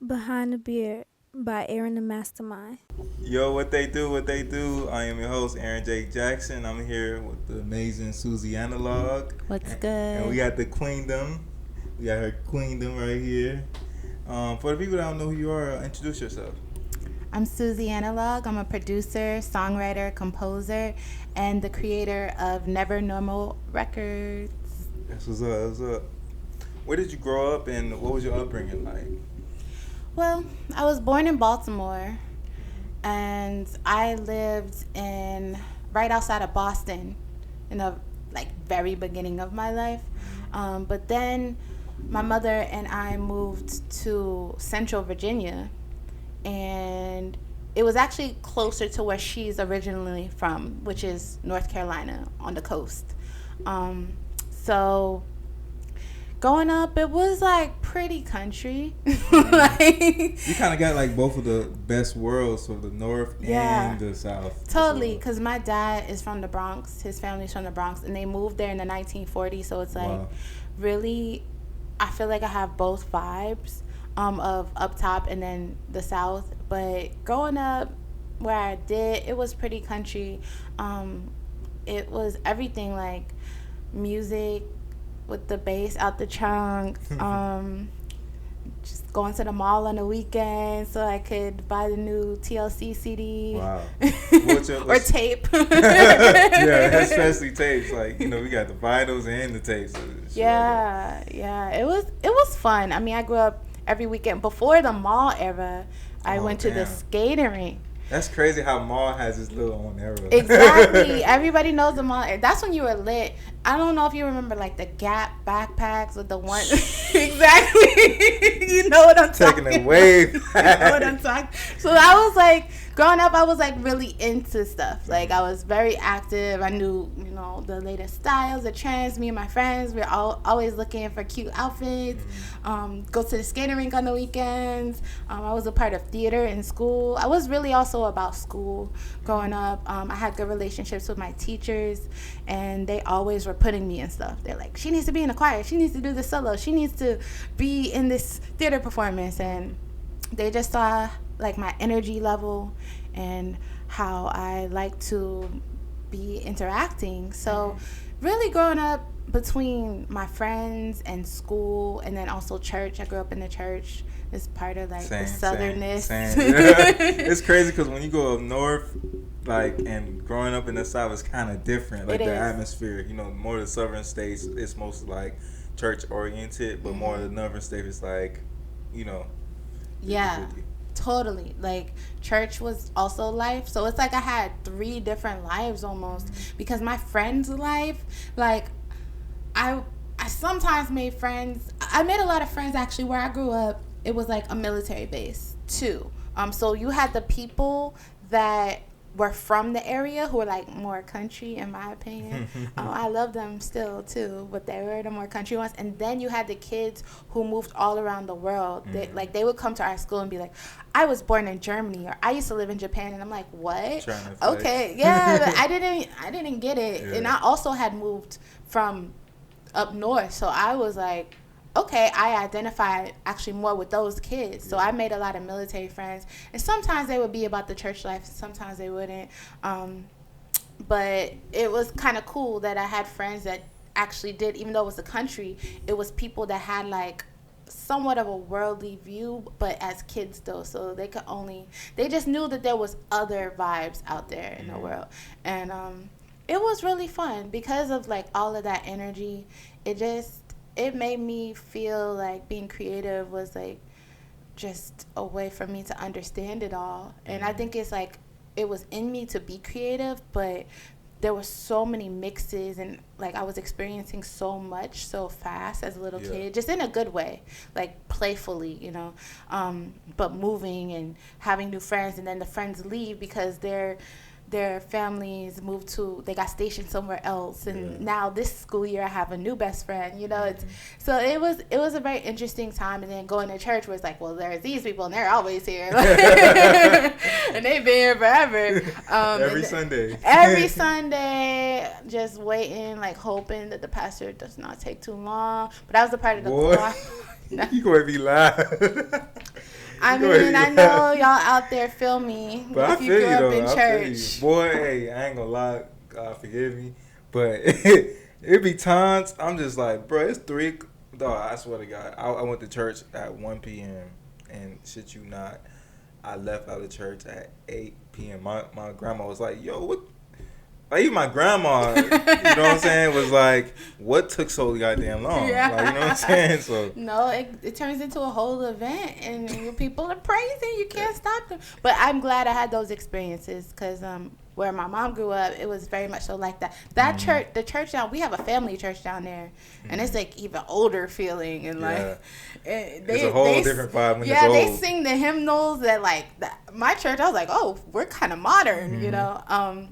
Behind the Beard by Aaron the Mastermind. Yo, what they do, what they do. I am your host, Aaron J. Jackson. I'm here with the amazing Suzi Analogue. What's And we good? got the queendom. We got her queendom right here. For the people that don't know who you are, introduce yourself. I'm Suzi Analogue. I'm a producer, songwriter, composer, and the creator of Never Normal Records. That's what's up. What's up. Where did you grow up and what was your upbringing like? Well, I was born in Baltimore, and I lived in right outside of Boston in the very beginning of my life. But then my mother and I moved to Central Virginia, and it was actually closer to where she's originally from, which is North Carolina on the coast. So growing up, it was like pretty country. You kind of got like both of the best worlds, so the north Yeah. and the south. Totally, because my dad is from the Bronx. His family's from the Bronx, and they moved there in the 1940s. So it's like Wow. really, I feel like I have both vibes of up top and then the south. But growing up where I did, it was pretty country. It was everything like music with the bass out the trunk. Just going to the mall on the weekend so I could buy the new TLC CD. Wow. Or tape. Yeah, especially tapes. Like, we got the vinyls and the tapes. Yeah. It was fun. I mean, I grew up every weekend. Before the mall era, I went to the damn. skating rink. That's crazy how mall has its little own era. Exactly. Everybody knows the mall. That's when you were lit. I don't know if you remember like the Gap backpacks with the one. Exactly. You know what I'm talking Taking it way about. You know what I'm talking. So I was like, growing up, I was like really into stuff. Like I was very active. I knew, the latest styles, the trends. Me and my friends, we were always looking for cute outfits. Go to the skating rink on the weekends. I was a part of theater in school. I was really also about school growing up. I had good relationships with my teachers, and they always were putting me in stuff. They're like, she needs to be in a choir. She needs to do this solo. She needs to be in this theater performance. And they just saw like my energy level and how I like to be interacting. So really growing up between my friends and school and then also church. I grew up in the church. It's part of like the southernness. Same. It's crazy because when you go up north, and growing up in the south is kind of different. Like It the is. atmosphere, more of the southern states, it's mostly like church oriented, but more of the northern states is like, Yeah, 50-50. totally. Like church was also life. So it's like I had 3 different lives almost because my friend's life, like I sometimes made friends. I made a lot of friends actually where I grew up. It was like a military base too. So you had the people that were from the area who were like more country in my opinion. I love them still too, but they were the more country ones. And then you had the kids who moved all around the world. They would come to our school and be like, I was born in Germany, or I used to live in Japan. And I'm like, what? Trying to flex. Okay, yeah, but I didn't get it. Yeah. And I also had moved from up north, so I was like, okay, I identified actually more with those kids. So I made a lot of military friends, and sometimes they would be about the church life, sometimes they wouldn't. But it was kind of cool that I had friends that actually did, even though it was the country, it was people that had like somewhat of a worldly view, but as kids though, so they just knew that there was other vibes out there in the world. And it was really fun because of like all of that energy. It made me feel like being creative was like just a way for me to understand it all. And I think it's like it was in me to be creative, but there were so many mixes, and like I was experiencing so much so fast as a little kid, just in a good way, like playfully, but moving and having new friends, and then the friends leave because their families they got stationed somewhere else, and now this school year I have a new best friend. So it was a very interesting time. And then going to church was like, well, there's these people and they're always here, and they've been here forever. Every Sunday, just waiting, like hoping that the pastor does not take too long. But I was a part of the choir. You gonna be live. I mean, I know y'all out there feel me. But if I you feel grew you up though. in I church. feel you. Boy, hey, I ain't gonna lie. God forgive me. But it be times I'm just like, bro, it's 3. Dog, I swear to God. I went to church at 1 p.m. and shit you not. I left out of church at 8 p.m. My grandma was like, yo, what? Like, even my grandma, you know what I'm saying, was like, what took so goddamn long? Yeah. Like, you know what I'm saying? So No, it turns into a whole event, and people are praising. You can't stop them. But I'm glad I had those experiences because where my mom grew up, it was very much so like that. That church, the church down, we have a family church down there, and it's like even older feeling, and like it's a whole different vibe when it's old. They sing the hymnals that like my church. I was like, oh, we're kind of modern, you know.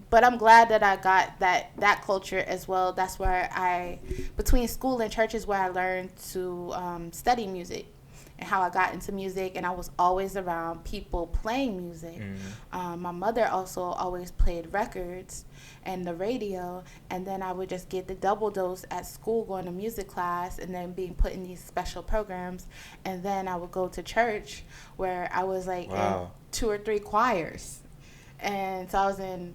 But I'm glad that I got that culture as well. That's where between school and church is where I learned to study music. And how I got into music, and I was always around people playing music. My mother also always played records and the radio, and then I would just get the double dose at school going to music class and then being put in these special programs, and then I would go to church where I was like in 2 or 3 choirs, and so I was in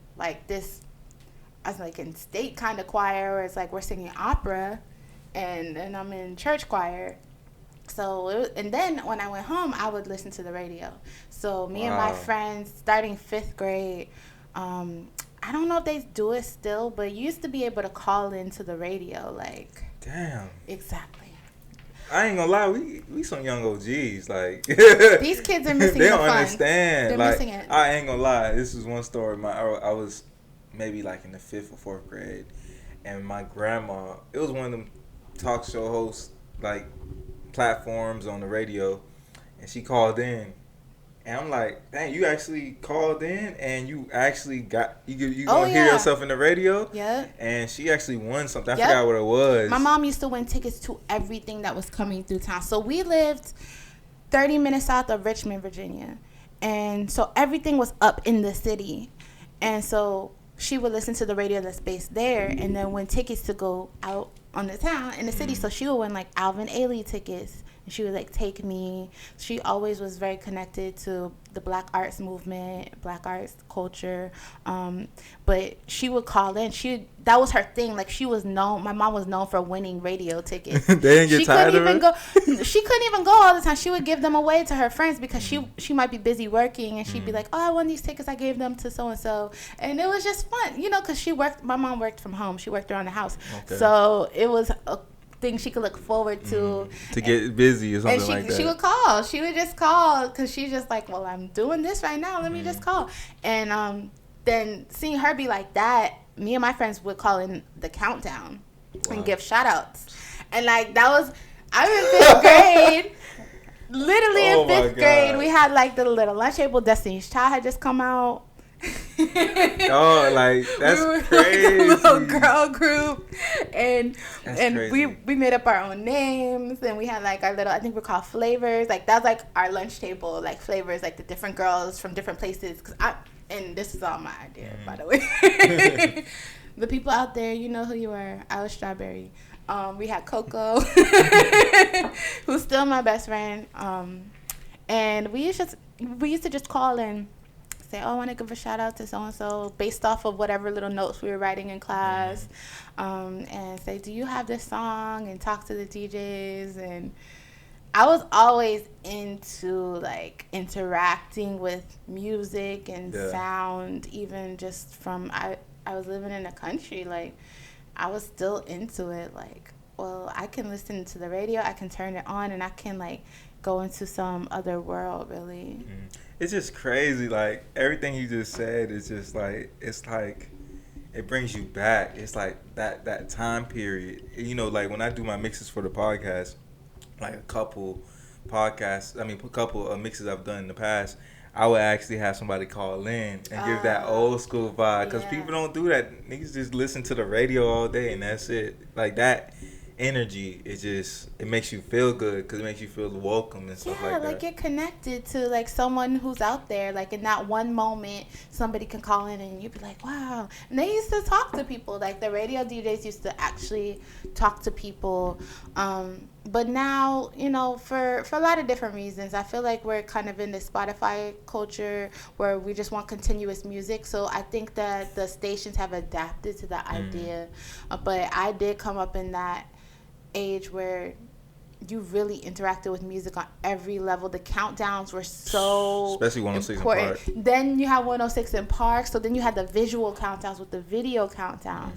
in state kind of choir where it's like we're singing opera, and I'm in church choir. So, and then when I went home, I would listen to the radio. So me and my friends, starting 5th grade, I don't know if they do it still, but you used to be able to call into the radio, like. Damn. Exactly. I ain't gonna lie, we some young OGs, like. These kids are missing they the don't fun. understand. They're like, missing it. I ain't gonna lie, this is one story. I was maybe like in the 5th or 4th grade, and my grandma, it was one of them talk show hosts, like, platforms on the radio, and she called in, and I'm like, dang, you actually called in and you actually got you gonna hear yourself in the radio. Yeah. And she actually won something. I forgot what it was. My mom used to win tickets to everything that was coming through town. So we lived 30 minutes south of Richmond, Virginia, and so everything was up in the city, and so she would listen to the radio that's based there, and then win tickets to go out on the town in the city. So she would win like Alvin Ailey tickets, and she would like take me. She always was very connected to the Black arts movement, Black arts culture. But she would call in. That was her thing. Like, she was known. My mom was known for winning radio tickets. They didn't get tired of it? She couldn't even go all the time. She would give them away to her friends because she might be busy working, and she'd be like, oh, I won these tickets. I gave them to so and so, and it was just fun, you know, because my mom worked from home. She worked around the house, so it was a thing she could look forward to get busy or something, and like that. She would call. She would just call because she's just like, well, I'm doing this right now. Let me just call. And then seeing her be like that, me and my friends would call in the countdown and give shout outs. And like, that was, I was in 5th grade. Literally in 5th grade, we had like the little lunch table. Destiny's Child had just come out. Oh, like, that's we were crazy. Like a little girl group, and crazy. we made up our own names, and we had like our little, I think we're called flavors. Like, that's like our lunch table, like flavors, like the different girls from different places. And this is all my idea, by the way. The people out there, you know who you are. I was Strawberry. We had Coco, who's still my best friend. And we used to just call and say, oh, I want to give a shout out to so-and-so based off of whatever little notes we were writing in class, and say, do you have this song, and talk to the DJs. And I was always into like interacting with music and sound, even just from, I was living in the country, like I was still into it. Like, well, I can listen to the radio, I can turn it on, and I can like go into some other world, really. It's just crazy. Like, everything you just said is just like, it's like, it brings you back. It's like that time period. You know, like when I do my mixes for the podcast, like a couple mixes I've done in the past, I would actually have somebody call in and give that old school vibe. Because people don't do that. Niggas just listen to the radio all day and that's it. Like, that energy, it makes you feel good because it makes you feel welcome and stuff like that. Yeah, like you're connected to like someone who's out there. Like, in that one moment, somebody can call in and you'd be like, wow. And they used to talk to people. Like, the radio DJs used to actually talk to people. But now, for a lot of different reasons, I feel like we're kind of in the Spotify culture where we just want continuous music. So I think that the stations have adapted to that idea. But I did come up in that age where you really interacted with music on every level. The countdowns were so especially 106 important. in Park. Then you had 106 in Park, so then you had the visual countdowns with the video countdowns,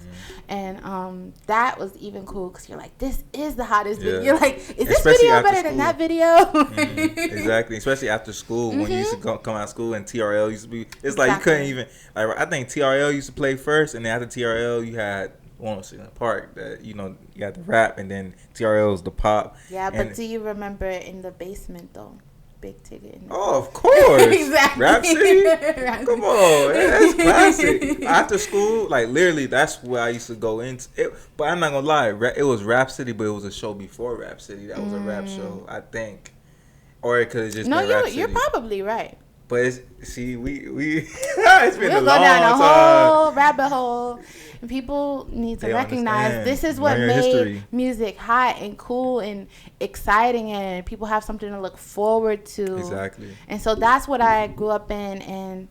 and that was even cool because you're like, this is the hottest video. You're like, is this video better than that video? Exactly, especially after school when you used to come out of school and TRL used to be. It's like you couldn't even. Like, I think TRL used to play first, and then after TRL you had 106 in Park, that you got the rap, and then TRL's the pop. Yeah, but do you remember in the basement though? Big Ticket. Oh, of course. Exactly. Rhapsody. Come on, that's classic. After school, like literally, that's where I used to go into it. But I'm not gonna lie, it was Rhapsody, but it was a show before Rhapsody. That was a rap show, I think, or it could have just been Rhapsody. You're probably right. But we it's been a long time. We'll go down a whole rabbit hole. And people need to recognize this is what made music hot and cool and exciting, and people have something to look forward to. Exactly. And so that's what I grew up in, and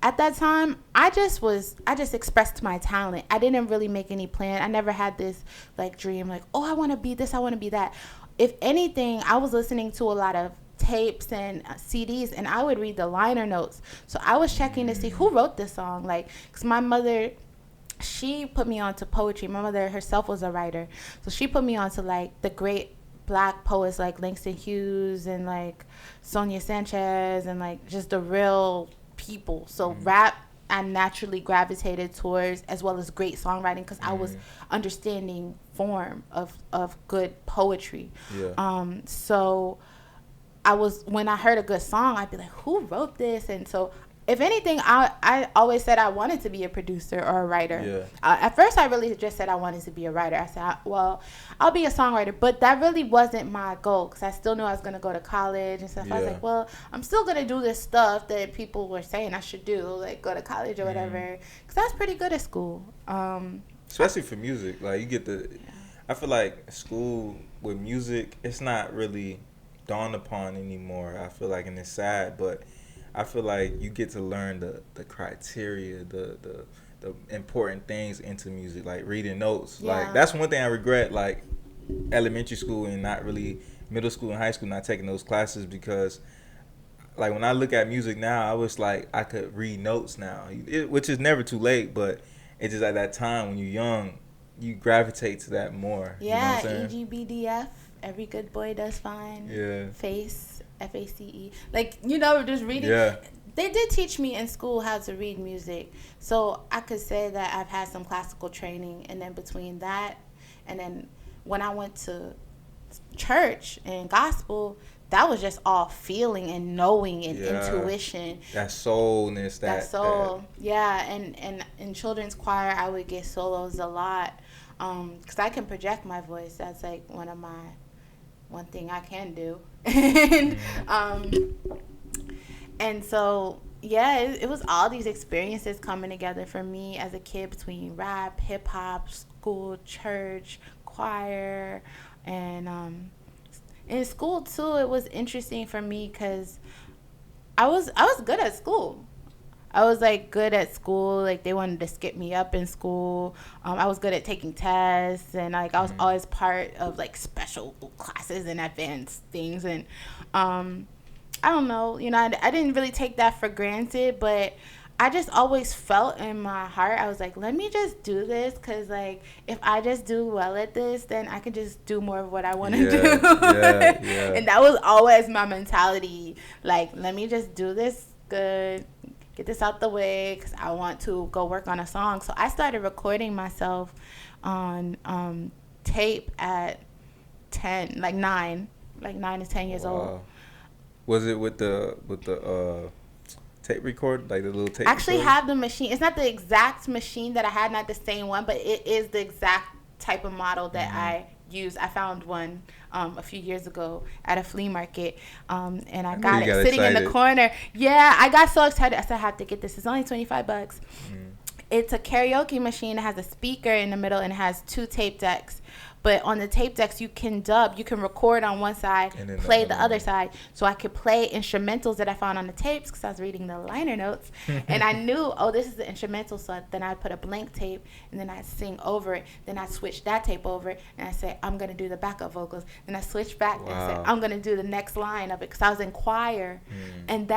at that time, I just expressed my talent. I didn't really make any plan. I never had this like dream, like, oh, I want to be this, I want to be that. If anything, I was listening to a lot of tapes and CDs, and I would read the liner notes. So I was checking to see who wrote this song, like, because my mother, she put me on to poetry. My mother herself was a writer, so she put me on to like the great black poets like Langston Hughes and like Sonia Sanchez and like just the real people. So rap I naturally gravitated towards, as well as great songwriting, because I was understanding form of good poetry. So when I heard a good song, I'd be like, who wrote this? And so if anything, I always said I wanted to be a producer or a writer. At first, I really just said I wanted to be a writer. I said, well, I'll be a songwriter. But that really wasn't my goal, because I still knew I was going to go to college and stuff. I was like, well, I'm still going to do this stuff that people were saying I should do, like go to college or whatever, because that's pretty good at school. Especially for music. Like, you get I feel like school with music, it's not really dawned upon anymore. I feel like, and it's sad, but I feel like you get to learn the criteria, the important things into music, like reading notes. Like, that's one thing I regret, like elementary school and not really middle school and high school, not taking those classes, because like when I look at music now, I was like, I could read notes now, which is never too late, but it's just at that time when you're young, you gravitate to that more. Yeah, you know what I'm saying? EGBDF, every good boy does fine. Yeah. FACE. Like, just reading. Yeah. They did teach me in school how to read music. So I could say that I've had some classical training. And then between that, and then when I went to church and gospel, that was just all feeling and knowing and intuition. That soulness. That soul. Yeah. And in children's choir, I would get solos a lot. Because I can project my voice. That's like one thing I can do. And so it was all these experiences coming together for me as a kid, between rap, hip hop, school, church, choir, and in school too. It was interesting for me because I was good at school. I was like good at school. Like, they wanted to skip me up in school. I was good at taking tests, and like I was always part of like special classes and advanced things. And I don't know, I didn't really take that for granted, but I just always felt in my heart, I was like, let me just do this, because like if I just do well at this, then I can just do more of what I want to do. And that was always my mentality. Like, let me just do this good, get this out the way, because I want to go work on a song. So I started recording myself on tape at 10, like 9 to 10 years old. Was it with the tape record, like the little tape? I actually recorder? have the machine. It's not the exact machine that I had, not the same one, but it is the exact type of model that I use. I found one a few years ago at a flea market, and I got it sitting in the corner. Yeah, I got so excited. I said, I have to get this. It's only $25. It's a karaoke machine. It has a speaker in the middle and it has 2 tape decks. But on the tape decks, you can dub. You can record on one side, And then play the other side. So I could play instrumentals that I found on the tapes because I was reading the liner notes. And I knew, oh, this is the instrumental. So then I'd put a blank tape, and then I'd sing over it. Then I'd switch that tape over, and I'd say, I'm going to do the backup vocals. Then I switch back and say, I'm going to do the next line of it because I was in choir. And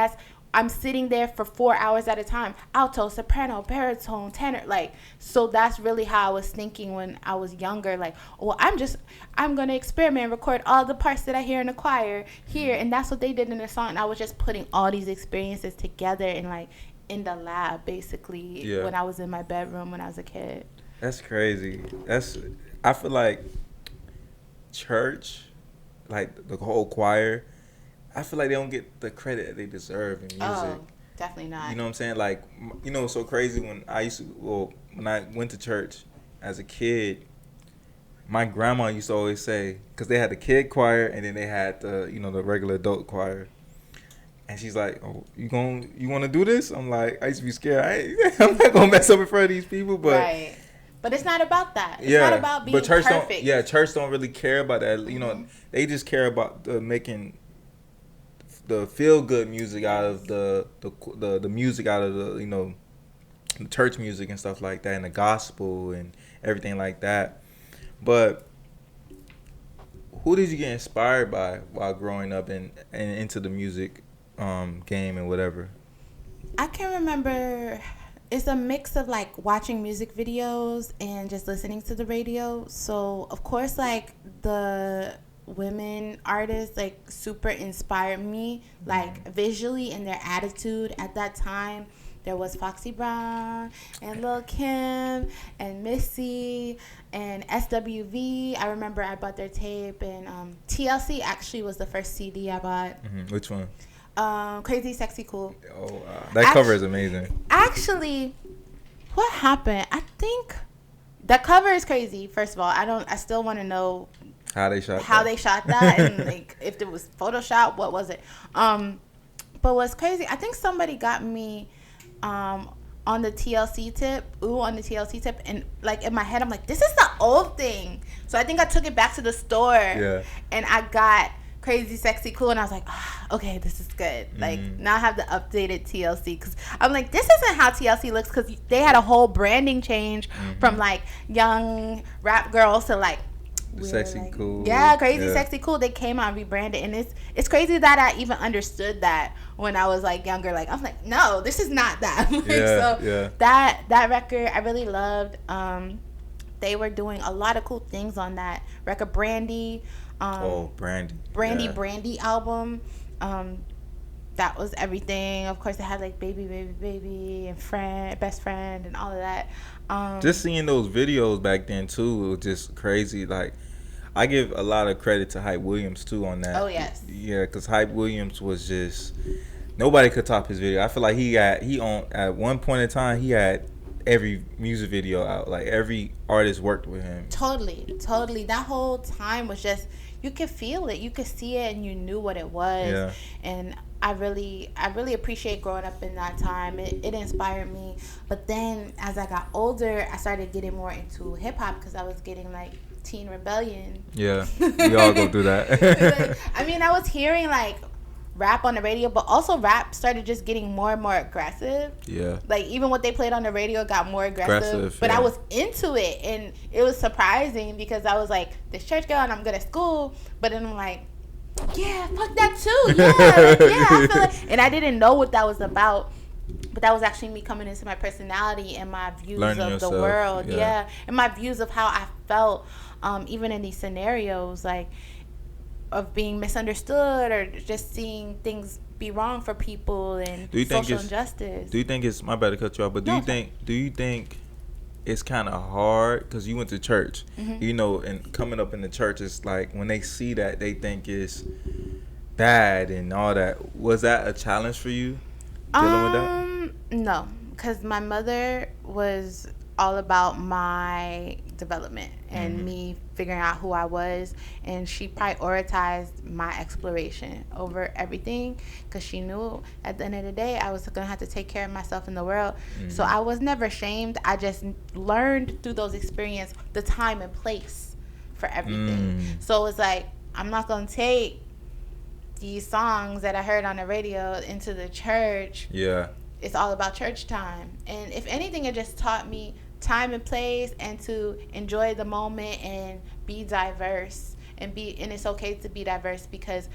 I'm sitting there for 4 hours at a time. Alto, soprano, baritone, tenor. Like, so that's really how I was thinking when I was younger. Like, well, I'm going to experiment and record all the parts that I hear in the choir here. And that's what they did in the song. And I was just putting all these experiences together and, like, in the lab, basically, when I was in my bedroom when I was a kid. That's crazy. I feel like church, like the whole choir, I feel like they don't get the credit that they deserve in music. Oh, definitely not. You know what I'm saying? Like, you know, it's so crazy when when I went to church as a kid, my grandma used to always say, because they had the kid choir and then they had the, you know, the regular adult choir. And she's like, oh, you want to do this? I'm like, I used to be scared. I'm not going to mess up in front of these people. But right. But it's not about that. It's not about being perfect. Church don't really care about that. You know, they just care about making the feel good music out of the music out of the, you know, the church music and stuff like that, and the gospel and everything like that. But who did you get inspired by while growing up and into the music game and whatever? I can remember it's a mix of like watching music videos and just listening to the radio. So of course, like the women artists like super inspired me, like visually in their attitude. At that time there was Foxy Brown and Lil' Kim and Missy and SWV. I remember I bought their tape, and TLC actually was the first CD I bought. Which one? Crazy Sexy Cool. Oh, that cover is amazing. Actually, what happened? I think the cover is crazy. First of all, I still want to know how they shot that and like if it was Photoshop, what was it? But what's crazy, I think somebody got me on the TLC tip, and like in my head I'm like, this is the old thing. So I think I took it back to the store and I got Crazy Sexy Cool, and I was like, okay, this is good. Like now I have the updated TLC, because I'm like, this isn't how TLC looks, because they had a whole branding change from like young rap girls to like Sexy like, Cool. Crazy Sexy Cool. They came out and rebranded, and it's crazy that I even understood that when I was like younger. Like I was like, no, this is not that. That record I really loved. They were doing a lot of cool things on that record. Brandy album. That was everything. Of course, they had like Baby and Best Friend and all of that. Just seeing those videos back then too was just crazy. Like, I give a lot of credit to Hype Williams too on that. Oh yes. Yeah, because Hype Williams was just, nobody could top his video. I feel like at one point in time he had every music video out. Like every artist worked with him. Totally. That whole time was just, you could feel it, you could see it, and you knew what it was. Yeah. And I really appreciate growing up in that time. It inspired me. But then as I got older, I started getting more into hip hop, because I was getting like teen rebellion. Yeah, we all go through that. Like, I mean, I was hearing like rap on the radio, but also rap started just getting more and more aggressive. Yeah. Like even what they played on the radio got more aggressive. But I was into it, and it was surprising, because I was like this church girl and I'm good at school, but then I'm like, yeah, fuck that too. Yeah, I feel like, and I didn't know what that was about. But that was actually me coming into my personality and my views Learning of yourself, the world. yeah. And my views of how I felt, even in these scenarios, like of being misunderstood or just seeing things be wrong for people and social injustice. Do you think it's, my bad to cut you off, but do you think it's kind of hard, because you went to church, you know, and coming up in the church, it's like when they see that, they think it's bad and all that. Was that a challenge for you, dealing with that? No, because my mother was all about my development and me figuring out who I was, and she prioritized my exploration over everything, because she knew at the end of the day I was gonna have to take care of myself in the world. So I was never ashamed. I just learned through those experiences the time and place for everything. So it's like, I'm not going to take these songs that I heard on the radio into the church. Yeah. It's all about church time. And if anything, it just taught me time and place and to enjoy the moment and be diverse and it's okay to be diverse, because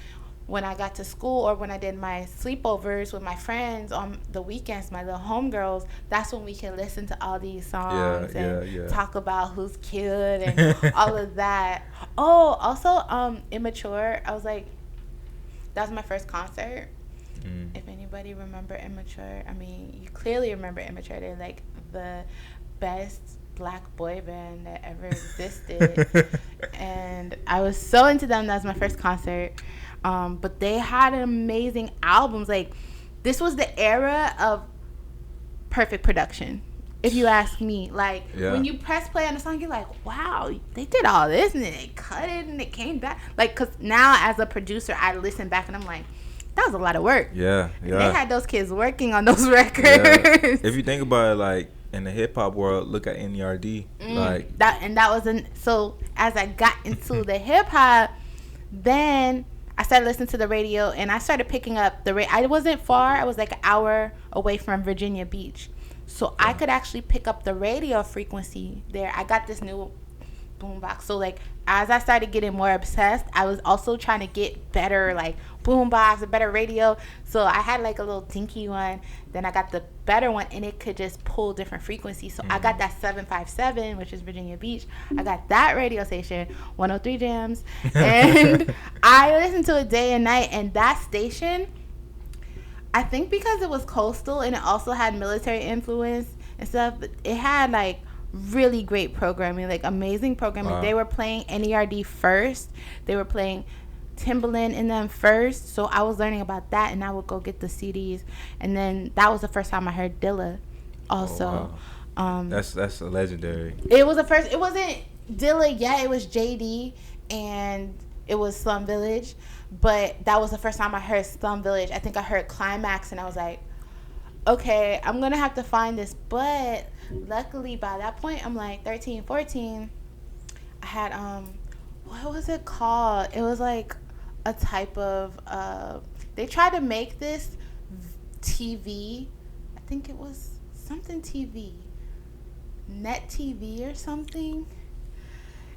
when I got to school or when I did my sleepovers with my friends on the weekends, my little homegirls, that's when we can listen to all these songs and talk about who's cute and all of that. Oh, also, Immature. I was like, that was my first concert. If anybody remember Immature, I mean, you clearly remember Immature. They're like the best black boy band that ever existed. And I was so into them. That was my first concert. But they had amazing albums. Like, this was the era of perfect production, if you ask me. Like, when you press play on a song, you're like, wow, they did all this and then they cut it and it came back. Like, because now as a producer, I listen back and I'm like, that was a lot of work. Yeah. They had those kids working on those records. Yeah. If you think about it, like, in the hip hop world, look at NERD. Like that wasn't so. As I got into the hip hop, then I started listening to the radio and I started picking up the I wasn't far. I was like an hour away from Virginia Beach, so I could actually pick up the radio frequency there. I got this new boombox. So like, as I started getting more obsessed, I was also trying to get better like boombox, a better radio. So I had like a little dinky one. Then I got the better one, and it could just pull different frequencies. So I got that 757, which is Virginia Beach. I got that radio station, 103 Jams, and I listened to it day and night. And that station, I think because it was coastal and it also had military influence and stuff, it had like really great programming, like amazing programming. Wow. They were playing NERD first. They were playing Timbaland in them first. So I was learning about that, and I would go get the CDs. And then that was the first time I heard Dilla also. Oh, wow. That's a legendary. It was the first. It wasn't Dilla yet. It was JD and it was Slum Village. But that was the first time I heard Slum Village. I think I heard Climax, and I was like, okay, I'm going to have to find this. But luckily by that point, I'm like 13, 14. I had, what was it called? It was like a type of, they tried to make this TV. I think it was something TV. Net TV or something.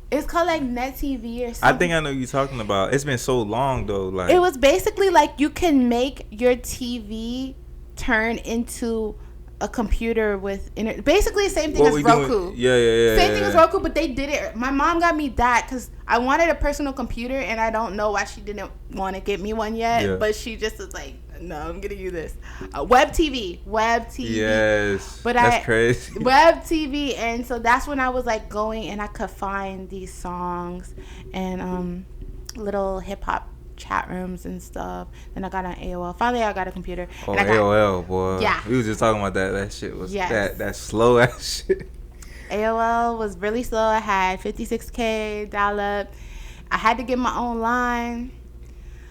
It's called like Net TV or something. I think I know what you're talking about. It's been so long though. Like, it was basically like you can make your TV turn into a computer with basically the same thing as Roku. Yeah. Same thing as Roku, but they did it. My mom got me that because I wanted a personal computer, and I don't know why she didn't want to get me one yet. Yeah. But she just was like, "No, I'm getting you this web TV." Yes, but that's crazy. Web TV, and so that's when I was like going, and I could find these songs and little hip hop chat rooms and stuff. Then I got on AOL. Finally, I got a computer. Oh, and AOL, boy. Yeah. We was just talking about that. That shit was that slow ass shit. AOL was really slow. I had 56K dial-up. I had to get my own line.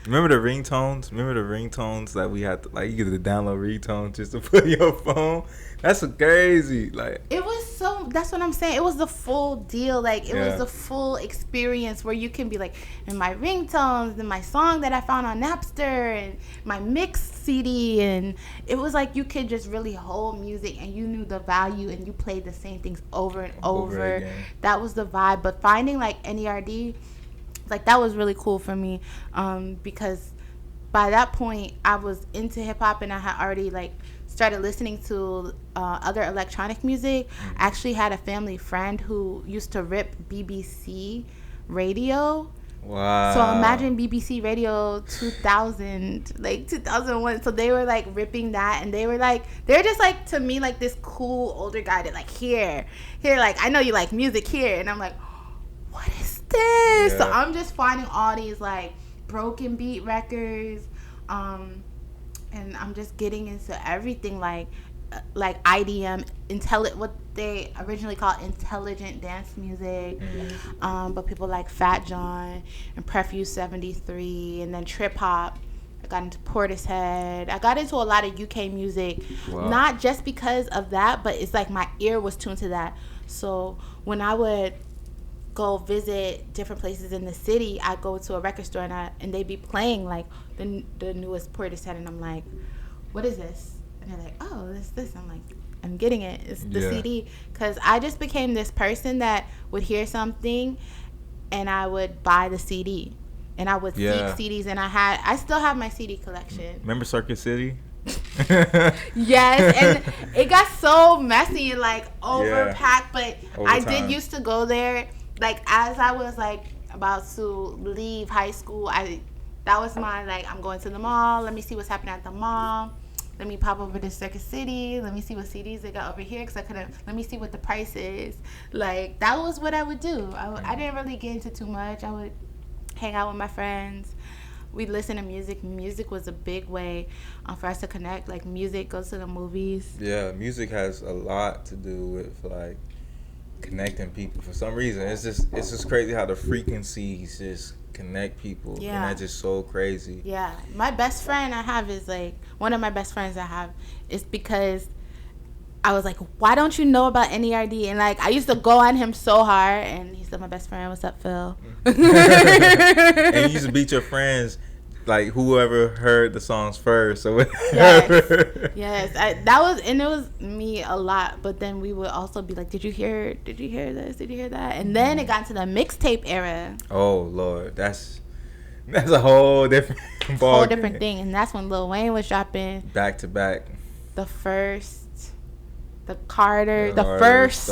Remember the ringtones? That we had to, like, you get to download ringtones just to put in your phone? That's crazy. Like, it was so, that's what I'm saying. It was the full deal. Like, it was the full experience where you can be like, in my ringtones and my song that I found on Napster and my mix CD. And it was like you could just really hold music and you knew the value and you played the same things over and over. Again. That was the vibe. But finding like NERD, like, that was really cool for me because by that point I was into hip hop and I had already like started listening to other electronic music. I actually had a family friend who used to rip BBC radio. Wow. So imagine BBC radio 2000, like 2001. So they were like ripping that, and they're just like, to me, like this cool older guy that like here, like, I know you like music here, and I'm like, what is this? Yeah. So I'm just finding all these like broken beat records, and I'm just getting into everything like IDM, what they originally called intelligent dance music. But people like Fat John and Prefuse 73, and then trip hop. I got into Portishead. I got into a lot of UK music. Wow. Not just because of that, but it's like my ear was tuned to that. So when I would go visit different places in the city, I go to a record store and they be playing like the newest Portishead, and I'm like, what is this? And they're like, oh, this. I'm like, I'm getting it. It's the CD. Because I just became this person that would hear something and I would buy the CD. And I would seek CDs, and I still have my CD collection. Remember Circuit City? Yes, and it got so messy and like overpacked, but I did used to go there. Like as I was like about to leave high school, that was my like, I'm going to the mall. Let me see what's happening at the mall. Let me pop over to Circuit City. Let me see what CDs they got over here, because I couldn't. Let me see what the price is. Like that was what I would do. I didn't really get into too much. I would hang out with my friends. We'd listen to music. Music was a big way for us to connect. Like music, go to the movies. Yeah, music has a lot to do with like connecting people. For some reason, it's just crazy how the frequencies just connect people. Yeah, and that's just so crazy. Yeah, my best friend I have is like one of my best friends I have is because I was like, why don't you know about NERD? And like I used to go on him so hard, and he's still my best friend. What's up, Phil? And you used to beat your friends, like whoever heard the songs first. So yes, it was me a lot. But then we would also be like, did you hear this? Did you hear that? And then it got to the mixtape era. Oh Lord, that's a whole different thing. And that's when Lil Wayne was dropping back to back. The first Carter, the first,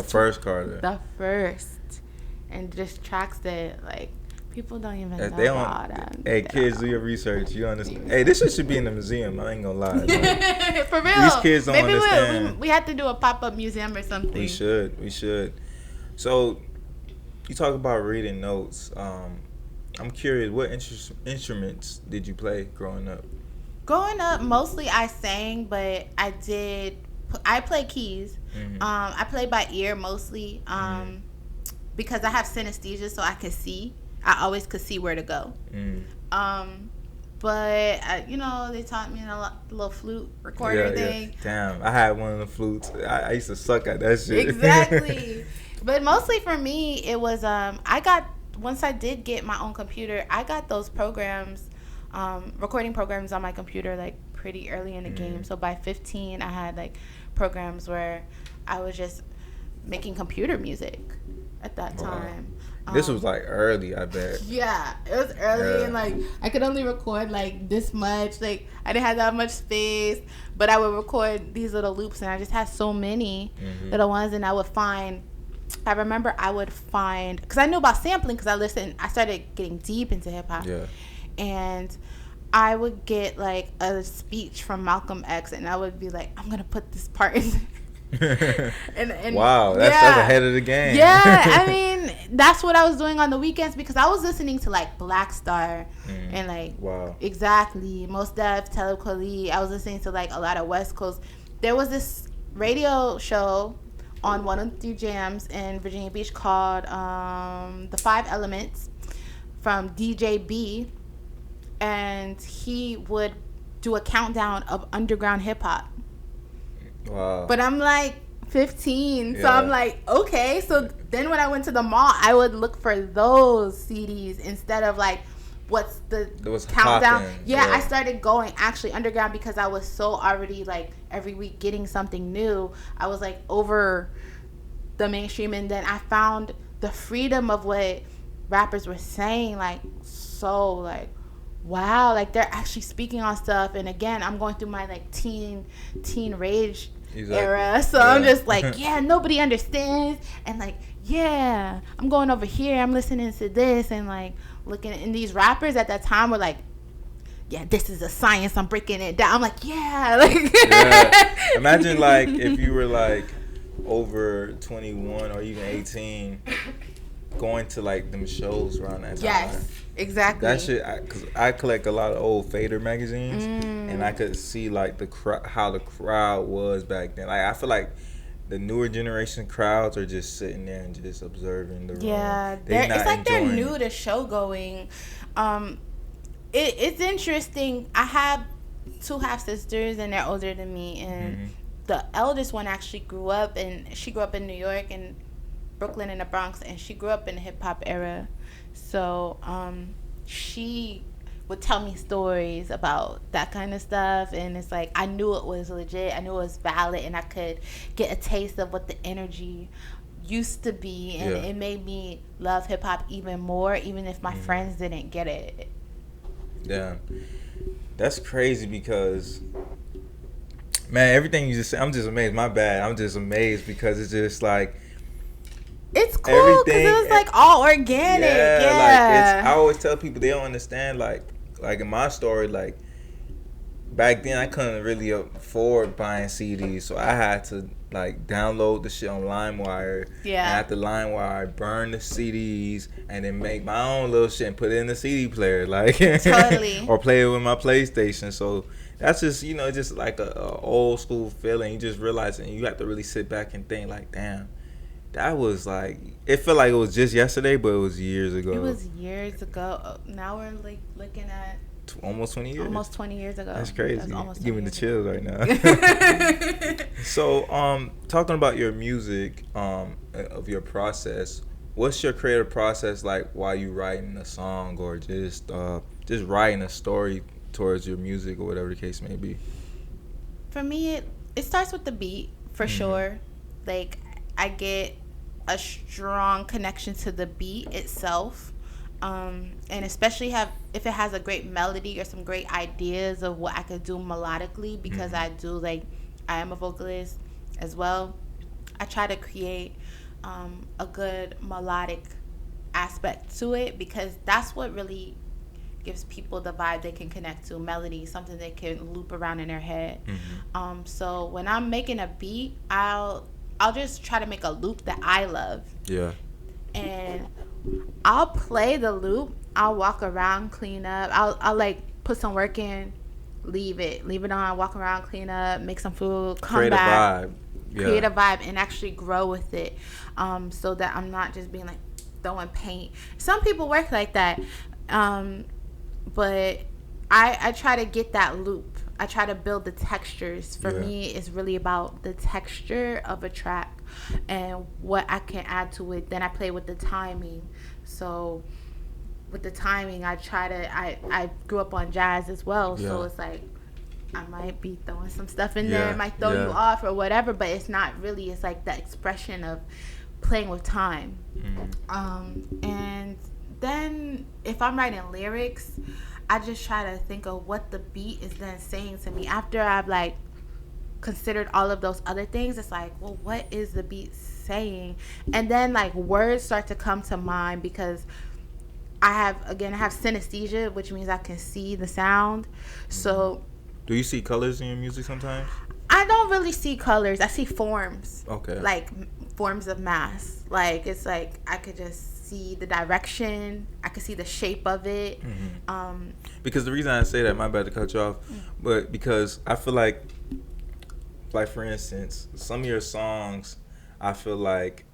and just tracks that like people don't even know about that. Hey, kids, do your research. You understand? Hey, this shit should be in the museum. I ain't gonna lie. Like, for real, these kids don't understand. We have to do a pop-up museum or something. We should. So, you talk about reading notes. I'm curious, what instruments did you play growing up? Growing up, mostly I sang, but I play keys. Mm-hmm. I play by ear mostly because I have synesthesia, so I can see. I always could see where to go. But they taught me a little flute recorder thing. Damn, I had one of the flutes. I used to suck at that shit. Exactly. But mostly for me, it was once I did get my own computer, I got those programs, recording programs on my computer like pretty early in the game. So by 15, I had like programs where I was just making computer music at that time. This was like early, I bet. Yeah, it was early, and like I could only record like this much. Like I didn't have that much space, but I would record these little loops, and I just had so many little ones. And I remember I would find, because I knew about sampling, because I started getting deep into hip hop. Yeah. And I would get like a speech from Malcolm X, and I would be like, I'm gonna put this part in. and wow, that's ahead of the game. Yeah, I mean, that's what I was doing on the weekends, because I was listening to like Black Star and like exactly Mos Def, Talib Kweli. I was listening to like a lot of West Coast. There was this radio show on 103 Jams in Virginia Beach called The 5 Elements from DJ B, and he would do a countdown of underground hip hop. Wow. But I'm like 15, so I'm like, okay. So then when I went to the mall, I would look for those CDs instead of like what's the countdown. Yeah, I started going actually underground because I was so already like every week getting something new. I was like over the mainstream, and then I found the freedom of what rappers were saying, like so like wow, like they're actually speaking on stuff. And again, I'm going through my like teen rage era, so I'm just like, yeah, nobody understands, and like, yeah, I'm going over here, I'm listening to this, and like looking, and these rappers at that time were like, yeah, this is a science, I'm breaking it down. I'm like, yeah, like imagine like if you were like over 21 or even 18 going to like them shows around that time. Yes, exactly. That shit, because I collect a lot of old Fader magazines, and I could see like how the crowd was back then. Like I feel like the newer generation crowds are just sitting there and just observing the room. Yeah, it's like they're new to show going. It's interesting. I have 2 half sisters, and they're older than me, and the eldest one actually grew up in New York, and Brooklyn and the Bronx, and she grew up in the hip hop era. So she would tell me stories about that kind of stuff, and it's like I knew it was legit, I knew it was valid, and I could get a taste of what the energy used to be, and it made me love hip hop even more, even if my friends didn't get it. Yeah, that's crazy because, man, everything you just said, I'm just amazed. My bad, I'm just amazed because it's just like it's cool because it was like all organic. Like I always tell people they don't understand like in my story, like back then I couldn't really afford buying CDs, so I had to like download the shit on LimeWire. Yeah. And after LimeWire, burn the CDs and then make my own little shit and put it in the CD player, like totally. or play it with my PlayStation. So that's just just like a old school feeling. You just realize it, and you have to really sit back and think like, damn. That was like, it felt like it was just yesterday, but it was years ago. It was years ago. Now we're like looking at almost 20 years. Almost 20 years ago. That's crazy. That's almost giving the chills right now. So, talking about your music, of your process, what's your creative process like while you writing a song or just writing a story towards your music or whatever the case may be? For me, it starts with the beat for sure. Like I get a strong connection to the beat itself, and especially if it has a great melody or some great ideas of what I could do melodically, because I am a vocalist as well. I try to create a good melodic aspect to it, because that's what really gives people the vibe they can connect to. Melody, something they can loop around in their head. So when I'm making a beat, I'll just try to make a loop that I love. Yeah. And I'll play the loop. I'll walk around, clean up. I'll like put some work in, leave it on, walk around, clean up, make some food, come back. Create a vibe and actually grow with it, so that I'm not just being like throwing paint. Some people work like that, but I try to get that loop. I try to build the textures. For me, it's really about the texture of a track and what I can add to it. Then I play with the timing. So with the timing, I grew up on jazz as well. So it's like I might be throwing some stuff in there. It might throw you off or whatever, but it's not really. It's like the expression of playing with time. And then if I'm writing lyrics, I just try to think of what the beat is then saying to me. After I've like considered all of those other things, it's like, well, what is the beat saying? And then like words start to come to mind, because I have synesthesia, which means I can see the sound. So do you see colors in your music sometimes? I don't really see colors. I see forms. Okay. Like forms of mass. Like it's like I could just see the direction. I could see the shape of it. Because the reason I say that, my bad to cut you off, but because I feel like for instance, some of your songs, I feel like,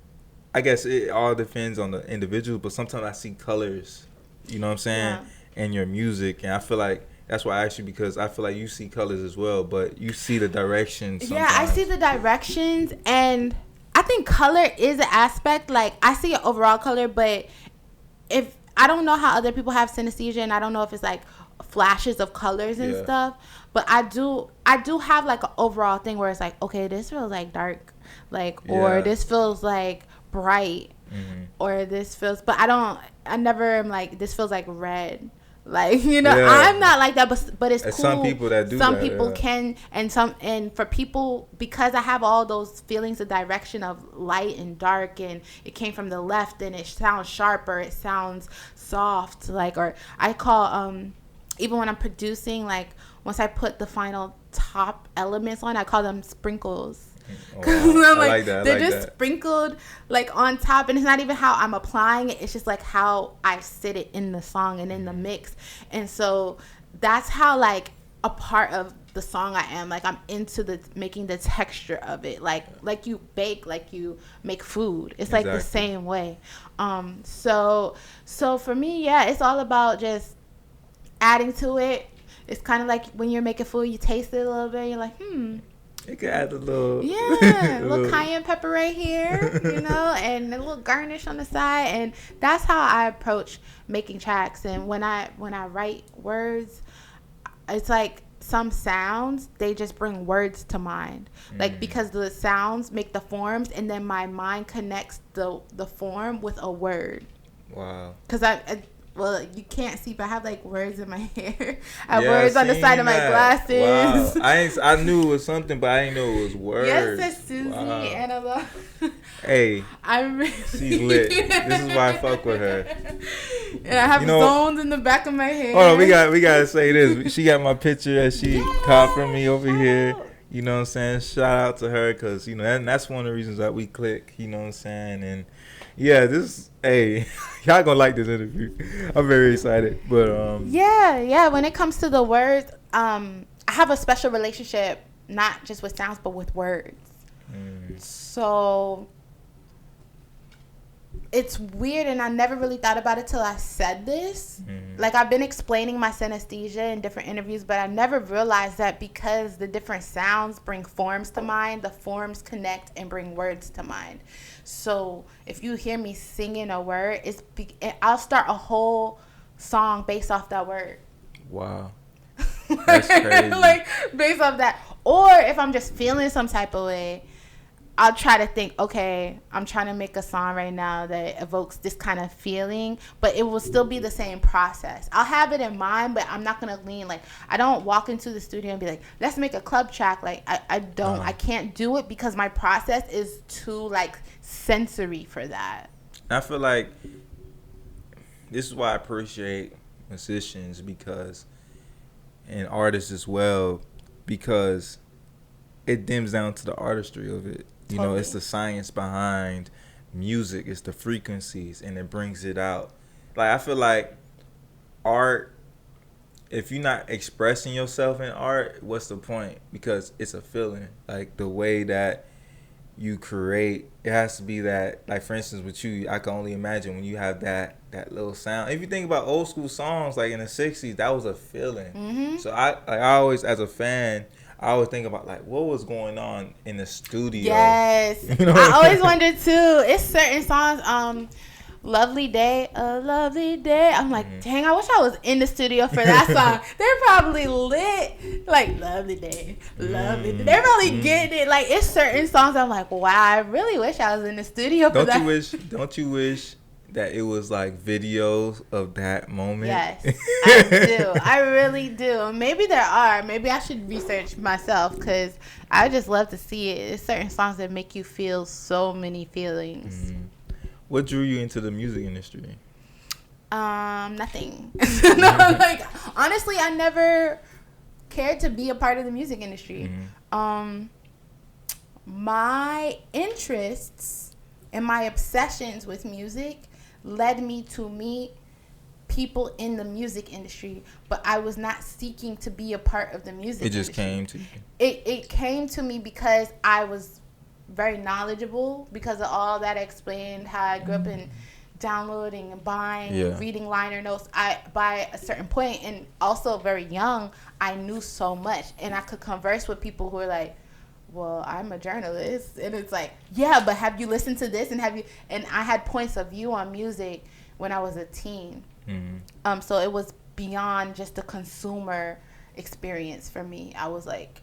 I guess it all depends on the individual, but sometimes I see colors, you know what I'm saying, in your music, and I feel like that's why I asked you, because I feel like you see colors as well, but you see the directions sometimes. Yeah, I see the directions, and I think color is an aspect. Like I see an overall color, but if I don't know how other people have synesthesia, and I don't know if it's like flashes of colors and stuff, but I do have like an overall thing where it's like, okay, this feels like dark, like, or this feels like bright, or this feels, but I never am like, this feels like red. Like, you know, I'm not like that, but it's cool. Some people that do some that, people can, and for people, because I have all those feelings of direction of light and dark, and it came from the left, and it sounds sharp, or it sounds soft, like, or I call, even when I'm producing, like, once I put the final top elements on, I call them sprinkles. Oh, wow. Like that. They're just sprinkled like on top, and it's not even how I'm applying it. It's just like how I sit it in the song and in the mix. And so that's how like a part of the song I am. Like I'm into the making the texture of it. Like you bake, like you make food. It's like the same way. So for me, it's all about just adding to it. It's kind of like when you're making food, you taste it a little bit, and you're like, You can add a little. Yeah, a little cayenne pepper right here, and a little garnish on the side, and that's how I approach making tracks. And when I write words, it's like some sounds, they just bring words to mind, like because the sounds make the forms, and then my mind connects the form with a word. Wow. Because well, you can't see, but I have like words in my hair. I have words on the side of my glasses. Wow. I knew it was something, but I didn't know it was words. Yes, it's Suzi Analogue. Hey, I'm she's lit. This is why I fuck with her. And I have zones in the back of my hair. Hold on, we gotta say this. She got my picture that she caught from me over here. You know what I'm saying? Shout out to her, because and that's one of the reasons that we click. You know what I'm saying? And yeah, y'all gonna like this interview. I'm very excited. But yeah. When it comes to the words, I have a special relationship, not just with sounds, but with words. So it's weird, and I never really thought about it till I said this. Like, I've been explaining my synesthesia in different interviews, but I never realized that because the different sounds bring forms to mind, the forms connect and bring words to mind. So if you hear me singing a word, I'll start a whole song based off that word. Wow. That's crazy. Like, based off that. Or if I'm just feeling some type of way, I'll try to think, okay, I'm trying to make a song right now that evokes this kind of feeling, but it will still be the same process. I'll have it in mind, but I'm not going to lean. Like, I don't walk into the studio and be like, let's make a club track. Like, I don't. I can't do it because my process is too, like, sensory for that. I feel like this is why I appreciate musicians and artists as well, because it dims down to the artistry of it. Totally. It's the science behind music. It's the frequencies, and it brings it out. Like, I feel like art, if you're not expressing yourself in art, what's the point? Because it's a feeling. Like, the way that you create, it has to be that, like, for instance, with you, I can only imagine when you have that little sound. If you think about old school songs, like in the 60s, that was a feeling. So I always, as a fan, I always think about, like, what was going on in the studio. Yes. I always wonder too. It's certain songs, Lovely Day, a Lovely Day. I'm like, dang, I wish I was in the studio for that song. They're probably lit. Like, Lovely Day, Lovely Day. They're probably getting it. Like, it's certain songs I'm like, wow, I really wish I was in the studio for that. Don't you wish that it was like videos of that moment? Yes, I do. I really do. Maybe there are. Maybe I should research myself, because I just love to see it. There's certain songs that make you feel so many feelings. What drew you into the music industry? Nothing. No, like, honestly, I never cared to be a part of the music industry. My interests and my obsessions with music led me to meet people in the music industry, but I was not seeking to be a part of the music industry. It just came to you? It came to me because I was very knowledgeable, because of all that I explained, how I grew up in downloading and buying, reading liner notes. By a certain point, and also very young, I knew so much, and I could converse with people who were like, well, I'm a journalist, and it's like, yeah, but have you listened to this, and I had points of view on music when I was a teen. So it was beyond just the consumer experience for me. I was like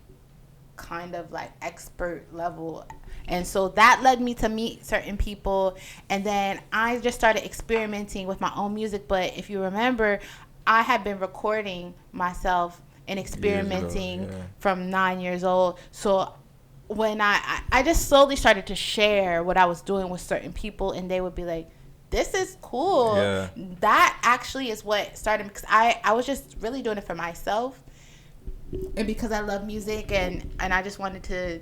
kind of like expert level, and so that led me to meet certain people, and then I just started experimenting with my own music. But if you remember, I had been recording myself and experimenting from 9 years old. So when I just slowly started to share what I was doing with certain people, and they would be like, this is cool. That actually is what started, because I was just really doing it for myself, and because I love music, and I just wanted to,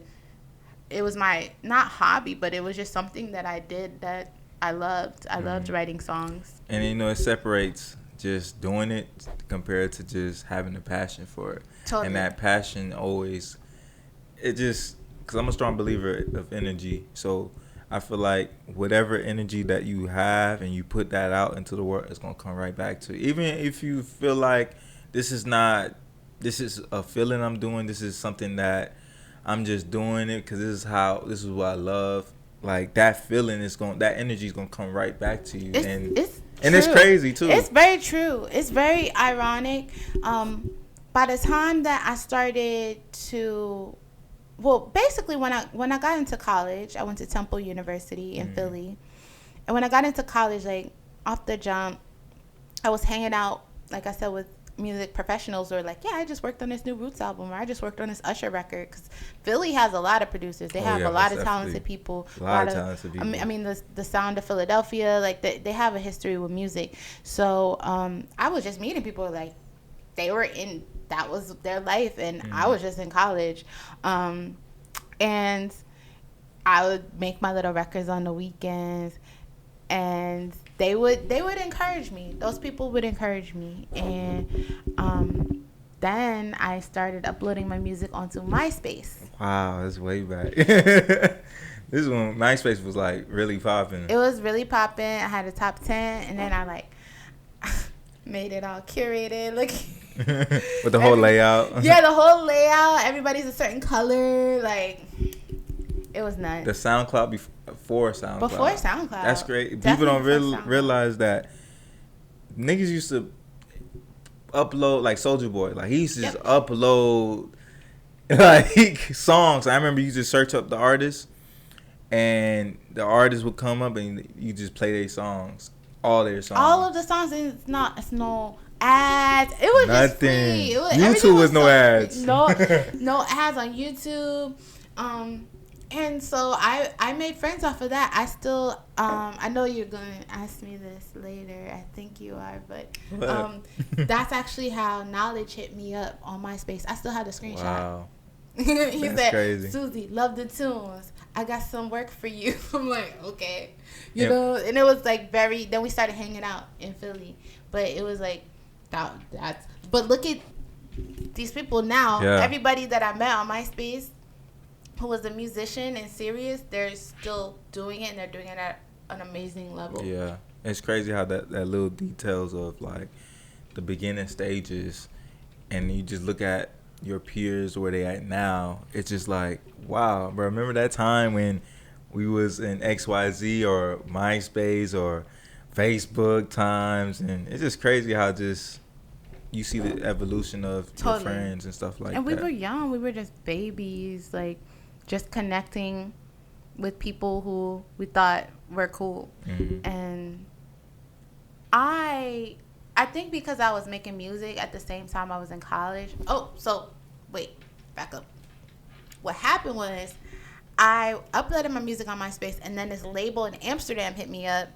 it was my, not hobby, but it was just something that I did that I loved. I loved writing songs. And it separates just doing it compared to just having a passion for it. Totally. And that passion always, because I'm a strong believer of energy. So I feel like whatever energy that you have and you put that out into the world, it's going to come right back to you. Even if you feel like this is a feeling I'm doing, this is something that I'm just doing it because this is what I love. Like that feeling that energy is gonna come right back to you, and it's crazy too. It's very true. It's very ironic. By the time that I started to, well, basically when I got into college, I went to Temple University in Philly, and when I got into college, like off the jump, I was hanging out, like I said, with music professionals who were like, yeah, I just worked on this new Roots album, or I just worked on this Usher record, because Philly has a lot of producers. They have a lot of talented people. A lot of talented people. I mean, the sound of Philadelphia, like they have a history with music. So I was just meeting people like that was their life, and I was just in college, and I would make my little records on the weekends, and they would encourage me. Those people would encourage me, and then I started uploading my music onto MySpace. Wow, that's way back. This is when MySpace was like really popping. It was really popping. I had a top 10, and then I like made it all curated, like with the whole layout. Yeah, the whole layout. Everybody's a certain color, like. It was nuts. The SoundCloud before SoundCloud. Before SoundCloud. That's great. Definitely People don't realize that niggas used to upload, like Soulja Boy. Like, he used to just upload, like, songs. I remember you just search up the artist, and the artist would come up, and you just play their songs. All their songs. All of the songs, and it's no ads. It was nothing. Just free. YouTube was no ads. No ads on YouTube. And so I made friends off of that. I still, I know you're going to ask me this later. I think you are. But that's actually how Knowledge hit me up on MySpace. I still have the screenshot. Wow. He that's said, crazy. Suzi, love the tunes. I got some work for you. I'm like, okay. You know, and it was like then we started hanging out in Philly. But it was like, but look at these people now. Yeah. Everybody that I met on MySpace who was a musician and serious, they're still doing it, and they're doing it at an amazing level. Yeah. It's crazy how that little details of, like, the beginning stages, and you just look at your peers where they at now. It's just like, wow, bro, remember that time when we was in XYZ or MySpace or Facebook times, and it's just crazy how just you see the evolution of your friends and stuff like that. And we were young. We were just babies, like, just connecting with people who we thought were cool. Mm-hmm. And I think because I was making music at the same time I was in college. Oh, so wait, back up. What happened was I uploaded my music on MySpace, and then this label in Amsterdam hit me up,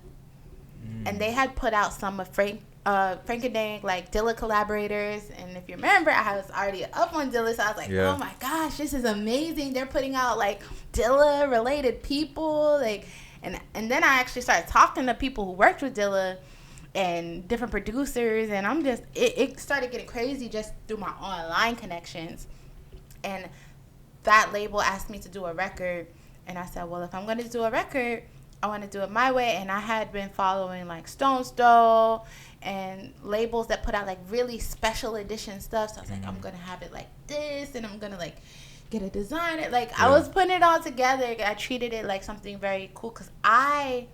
and they had put out some of Frank and Dank, like Dilla collaborators. And if you remember, I was already up on Dilla, so I was like, oh my gosh, this is amazing. They're putting out like Dilla related people, like, and then I actually started talking to people who worked with Dilla and different producers, and I'm just it started getting crazy just through my online connections. And that label asked me to do a record, and I said, well, if I'm going to do a record, I want to do it my way. And I had been following like Stone Throw and labels that put out like really special edition stuff. So I was like, I'm going to have it like this, and I'm going to like get a designer. Like, I was putting it all together. I treated it like something very cool, because I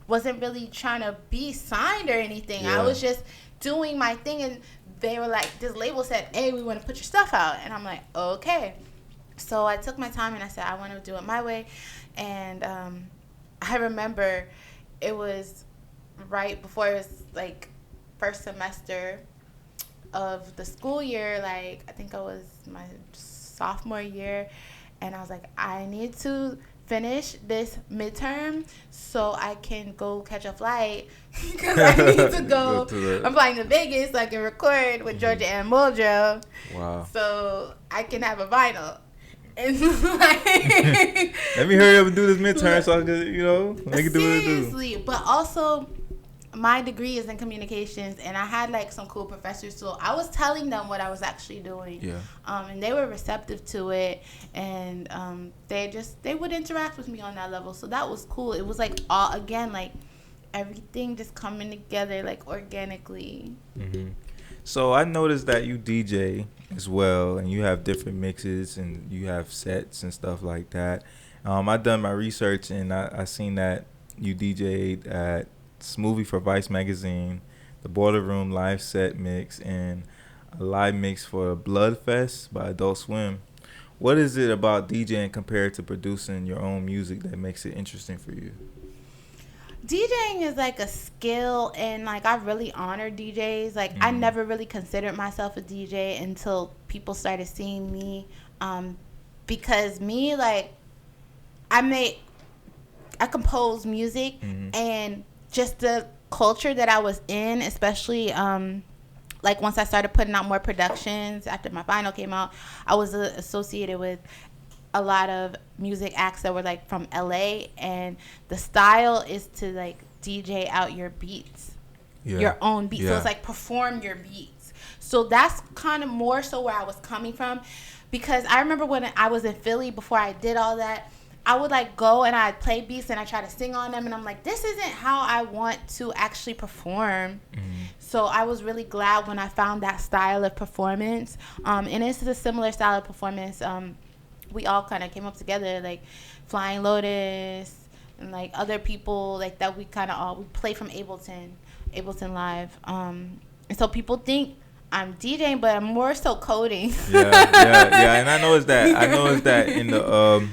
wasn't really trying to be signed or anything. I was just doing my thing, and they were like, this label said, hey, we want to put your stuff out. And I'm like, okay. So I took my time, and I said, I want to do it my way. And I remember it was right before it was like first semester of the school year. Like, I think it was my sophomore year, and I was like, I need to finish this midterm so I can go catch a flight, because I need to go. I'm flying to Vegas so I can record with Georgia and Muldrow. Wow. So I can have a vinyl. And like, let me hurry up and do this midterm so I can, you know, make it do what it do. Seriously, but also my degree is in communications, and I had like some cool professors, so I was telling them what I was actually doing. Yeah. And they were receptive to it, and they would interact with me on that level, so that was cool. It was like all, again, like everything just coming together like organically. Mm-hmm. So I noticed that you DJ as well, and you have different mixes and you have sets and stuff like that. I done my research and I seen that you DJ'd at Smoothie for Vice Magazine, the Boiler Room live set mix, and a live mix for Bloodfest by Adult Swim. What is it about DJing compared to producing your own music that makes it interesting for you? DJing is like a skill, and like I really honor DJs. Like I never really considered myself a DJ until people started seeing me, because me, like I compose music, and just the culture that I was in, especially like once I started putting out more productions after my vinyl came out, I was associated with a lot of music acts that were like from LA, and the style is to like DJ out your beats, your own beats. So it's like perform your beats. So that's kind of more so where I was coming from, because I remember when I was in Philly, before I did all that, I would like go and I'd play beats and I try to sing on them, and I'm like, this isn't how I want to actually perform. So I was really glad when I found that style of performance, and it's a similar style of performance. We all kind of came up together, like Flying Lotus and like other people like that. We kind of we play from Ableton Live, and so people think I'm DJing, but I'm more so coding. Yeah. And I noticed that in the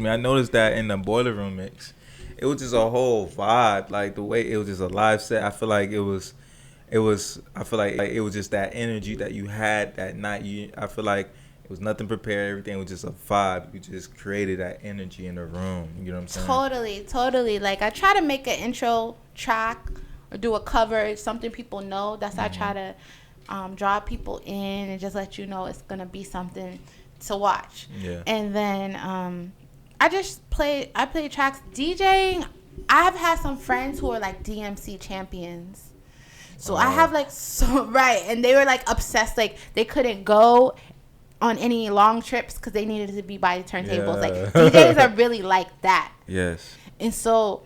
I noticed that in the Boiler Room mix, it was just a whole vibe. Like the way it was just a live set. I feel like it was just that energy that you had that night. I feel like it was nothing prepared. Everything was just a vibe. You just created that energy in the room. You know what I'm saying? Totally. Like I try to make an intro track or do a cover, something people know. That's how I try to draw people in and just let you know it's gonna be something to watch. Yeah. And then I play tracks. DJing, I've had some friends who are like DMC champions. So I have like and they were like obsessed. Like they couldn't go on any long trips because they needed to be by the turntables. Like DJs are really like that. Yes. And so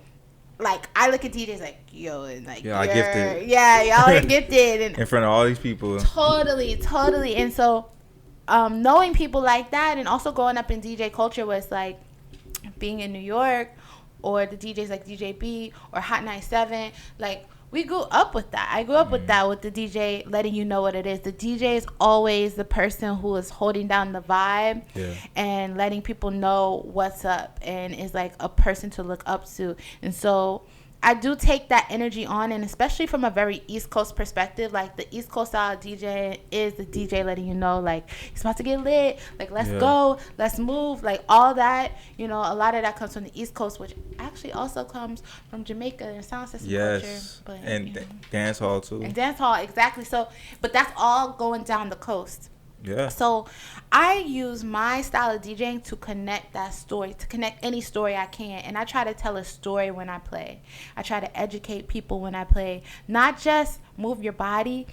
like I look at DJs like, yo, and like I gifted. Yeah, y'all are gifted and in front of all these people. Totally. And so knowing people like that, and also growing up in DJ culture was like being in New York, or the DJs like DJ B or Hot 97, like we grew up with that. I grew up with that, with the DJ letting you know what it is. The DJ is always the person who is holding down the vibe and letting people know what's up, and is like a person to look up to. And so I do take that energy on, and especially from a very East Coast perspective, like the East Coast style DJ is the DJ letting you know, like, it's about to get lit, like, let's go, let's move, like, all that, you know, a lot of that comes from the East Coast, which actually also comes from Jamaica and sound system culture. But, and dance hall, too. And dance hall, exactly. So, but that's all going down the coast. Yeah. So I use my style of DJing to connect that story, to connect any story I can. And I try to tell a story when I play. I try to educate people when I play. Not just move your body.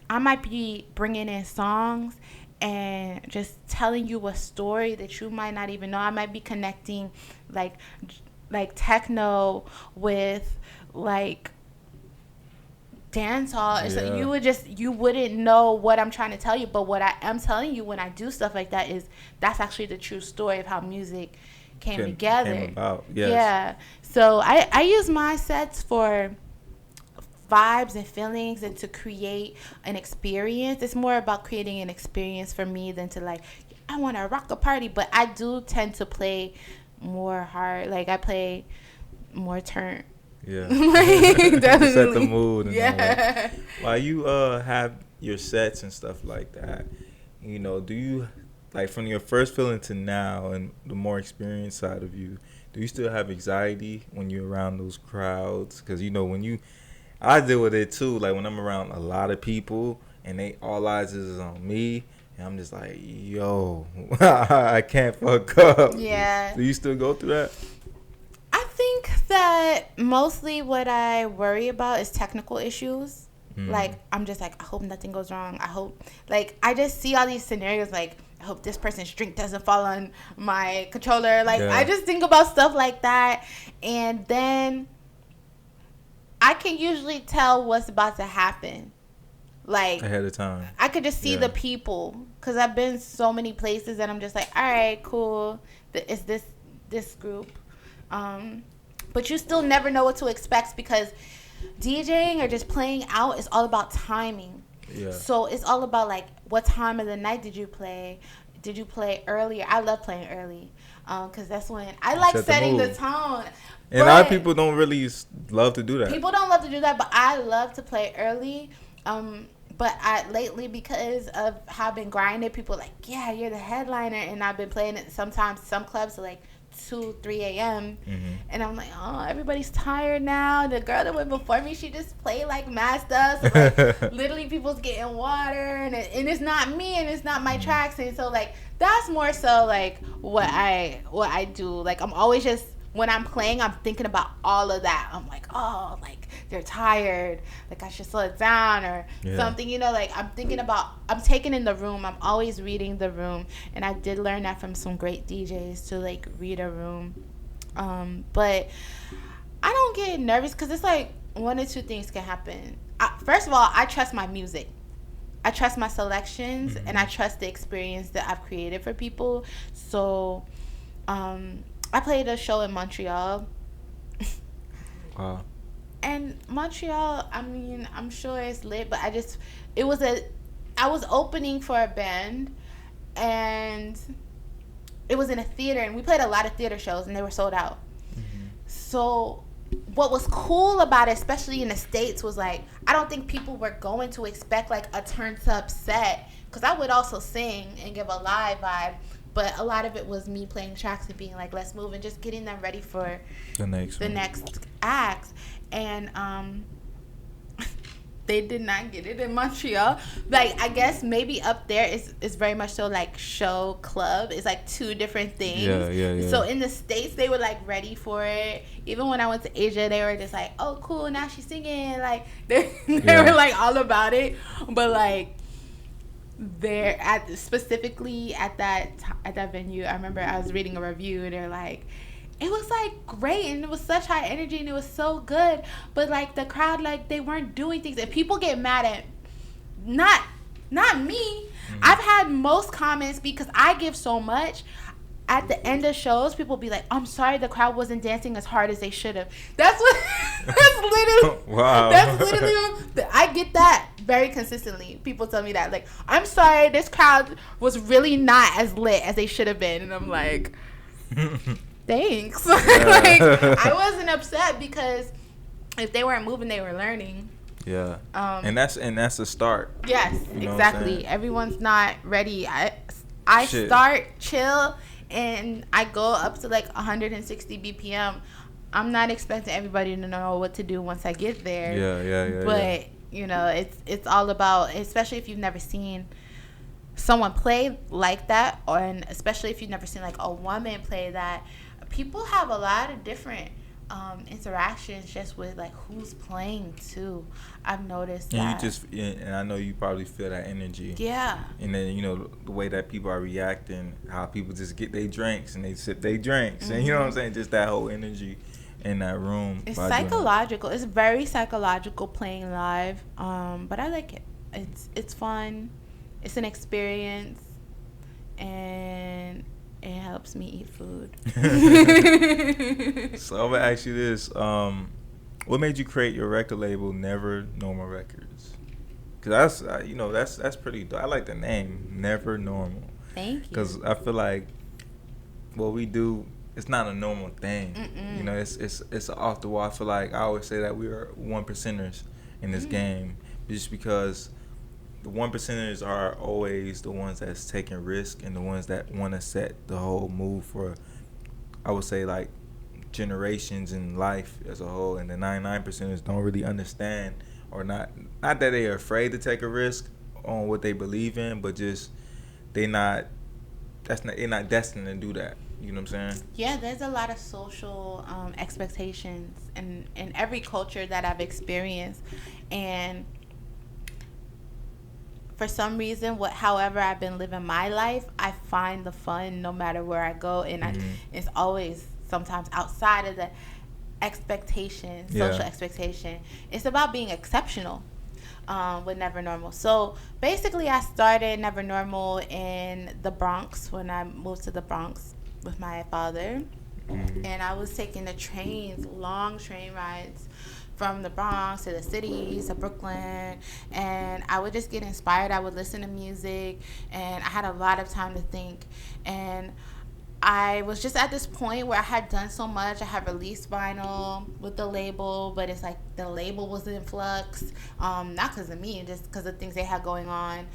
I might be bringing in songs and just telling you a story that you might not even know. I might be connecting like techno with like dance hall. It's like you wouldn't know what I'm trying to tell you, but what I am telling you when I do stuff like that is that's actually the true story of how music came together. Came about. Yes. Yeah. So I use my sets for vibes and feelings and to create an experience. It's more about creating an experience for me than to like, I want to rock a party, but I do tend to play more hard. Like I play more turn. Yeah. Definitely. Set the mood. And all that. While you have your sets and stuff like that, you know, do you, like, from your first feeling to now and the more experienced side of you, do you still have anxiety when you're around those crowds? Because, you know, I deal with it too. Like when I'm around a lot of people and they all eyes is on me, and I'm just like, yo, I can't fuck up. Yeah. Do you still go through that? I think that mostly what I worry about is technical issues. Like, I'm just like, I hope nothing goes wrong. I hope, like, I just see all these scenarios, like, I hope this person's drink doesn't fall on my controller. Like, I just think about stuff like that. And then I can usually tell what's about to happen. like ahead of time. I could just see the people, because I've been so many places and I'm just like, all right, cool, it's this group, but you still never know what to expect, because DJing or just playing out is all about timing. Yeah. So it's all about like, what time of the night did you play? Did you play earlier? I love playing early, because that's when I like setting the tone. And a lot of people don't really love to do that. People don't love to do that, but I love to play early. But lately, because of how I've been grinding, people are like, yeah, you're the headliner. And I've been playing it sometimes, some clubs are like 2, 3 a.m. And I'm like, oh, everybody's tired now. The girl that went before me, she just played like mad stuff. So like, literally, people's getting water. And it's not me, and it's not my tracks. And so, like, that's more so, like, what I do. Like, I'm always just, when I'm playing, I'm thinking about all of that. I'm like, oh, like, they're tired. Like, I should slow it down or something, you know? Like, I'm thinking about, I'm taking in the room. I'm always reading the room. And I did learn that from some great DJs to, like, read a room. But I don't get nervous, because it's like one or two things can happen. First of all, I trust my music. I trust my selections, and I trust the experience that I've created for people. So, I played a show in Montreal. Wow. And Montreal, I mean, I'm sure it's lit, but I was opening for a band, and it was in a theater, and we played a lot of theater shows, and they were sold out. So what was cool about it, especially in the States, was like, I don't think people were going to expect like a turned up set, because I would also sing and give a live vibe. But a lot of it was me playing tracks and being like, let's move, and just getting them ready for the next act. And they did not get it in Montreal. Like, I guess maybe up there is very much so like show, club. It's like two different things. Yeah. So in the States, they were like ready for it. Even when I went to Asia, they were just like, oh, cool, now she's singing. Like, they were like all about it. But like, specifically at that venue, I remember I was reading a review, and they're like, it was like great, and it was such high energy, and it was so good, but like the crowd, like, they weren't doing things, and people get mad at not me. I've had most comments, because I give so much. At the end of shows, people be like, I'm sorry the crowd wasn't dancing as hard as they should have. That's literally wow. That's literally, I get that very consistently. People tell me that, like, I'm sorry, this crowd was really not as lit as they should have been. And I'm like, thanks. Like, I wasn't upset, because if they weren't moving, they were learning. Yeah. And that's a start. Yes, you know exactly. Everyone's not ready. I start chill, and I go up to like 160 BPM. I'm not expecting everybody to know what to do once I get there. Yeah. But you know, it's all about, especially if you've never seen someone play like that, and especially if you've never seen like a woman play that. People have a lot of different interactions just with like who's playing too. I've noticed that. And I know you probably feel that energy. Yeah. And then, you know, the way that people are reacting, how people just get their drinks and they sip their drinks, and you know what I'm saying, just that whole energy in that room. It's psychological. It's very psychological playing live. But I like it. It's fun. It's an experience, and it helps me eat food. So I'm gonna ask you this: what made you create your record label, Never Normal Records? Because that's pretty dope. I like the name, Never Normal. Thank you. Because I feel like what we do, it's not a normal thing. You know, it's off the wall. I feel like I always say that we are 1%ers in this game, just because the 1%ers are always the ones that's taking risk and the ones that want to set the whole move for, I would say, like, generations in life as a whole. And the 99%ers don't really understand, or not that they're afraid to take a risk on what they believe in, but just they're not destined to do that. You know what I'm saying? Yeah, there's a lot of social expectations in every culture that I've experienced, and for some reason, however I've been living my life, I find the fun no matter where I go, and it's always sometimes outside of the social expectation. It's about being exceptional. with Never Normal. So basically, I started Never Normal in the Bronx when I moved to the Bronx with my father. And I was taking the trains, long train rides from the Bronx to the cities, to Brooklyn. And I would just get inspired. I would listen to music, and I had a lot of time to think. And I was just at this point where I had done so much. I had released vinyl with the label, but it's like the label was in flux. Not because of me, just because of things they had going on.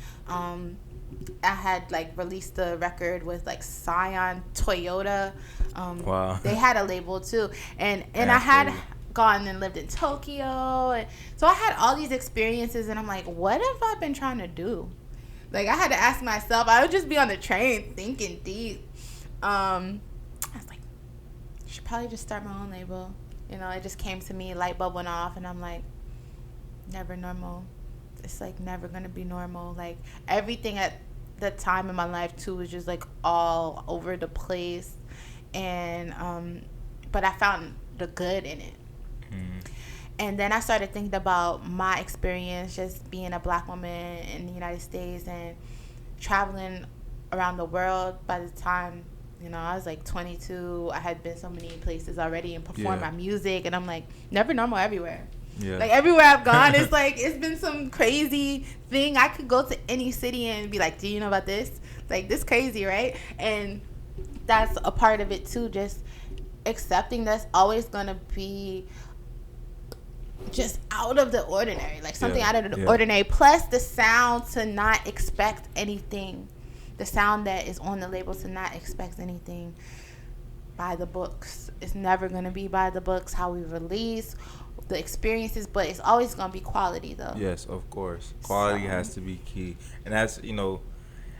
I had like released the record with like Scion Toyota. Wow. They had a label too, and I had gone and lived in Tokyo, and so I had all these experiences, and I'm like, what have I been trying to do? Like, I had to ask myself. I would just be on the train thinking deep. I was like, I should probably just start my own label. You know, it just came to me, light bulb went off, and I'm like, Never Normal. It's like never gonna be normal. Like, everything at the time in my life too was just like all over the place, and but I found the good in it. And then I started thinking about my experience just being a black woman in the United States and traveling around the world. By the time, you know, I was like 22, I had been so many places already and performed my music, and I'm like, Never Normal everywhere. Yeah. Like, everywhere I've gone, it's like, it's been some crazy thing. I could go to any city and be like, do you know about this? Like, this crazy, right? And that's a part of it too, just accepting that's always going to be just out of the ordinary, like something out of the ordinary, plus the sound to not expect anything, the sound that is on the label to not expect anything by the books. It's never going to be by the books how we release the experiences, but it's always going to be quality though. Yes, of course. Quality has to be key. And that's, you know,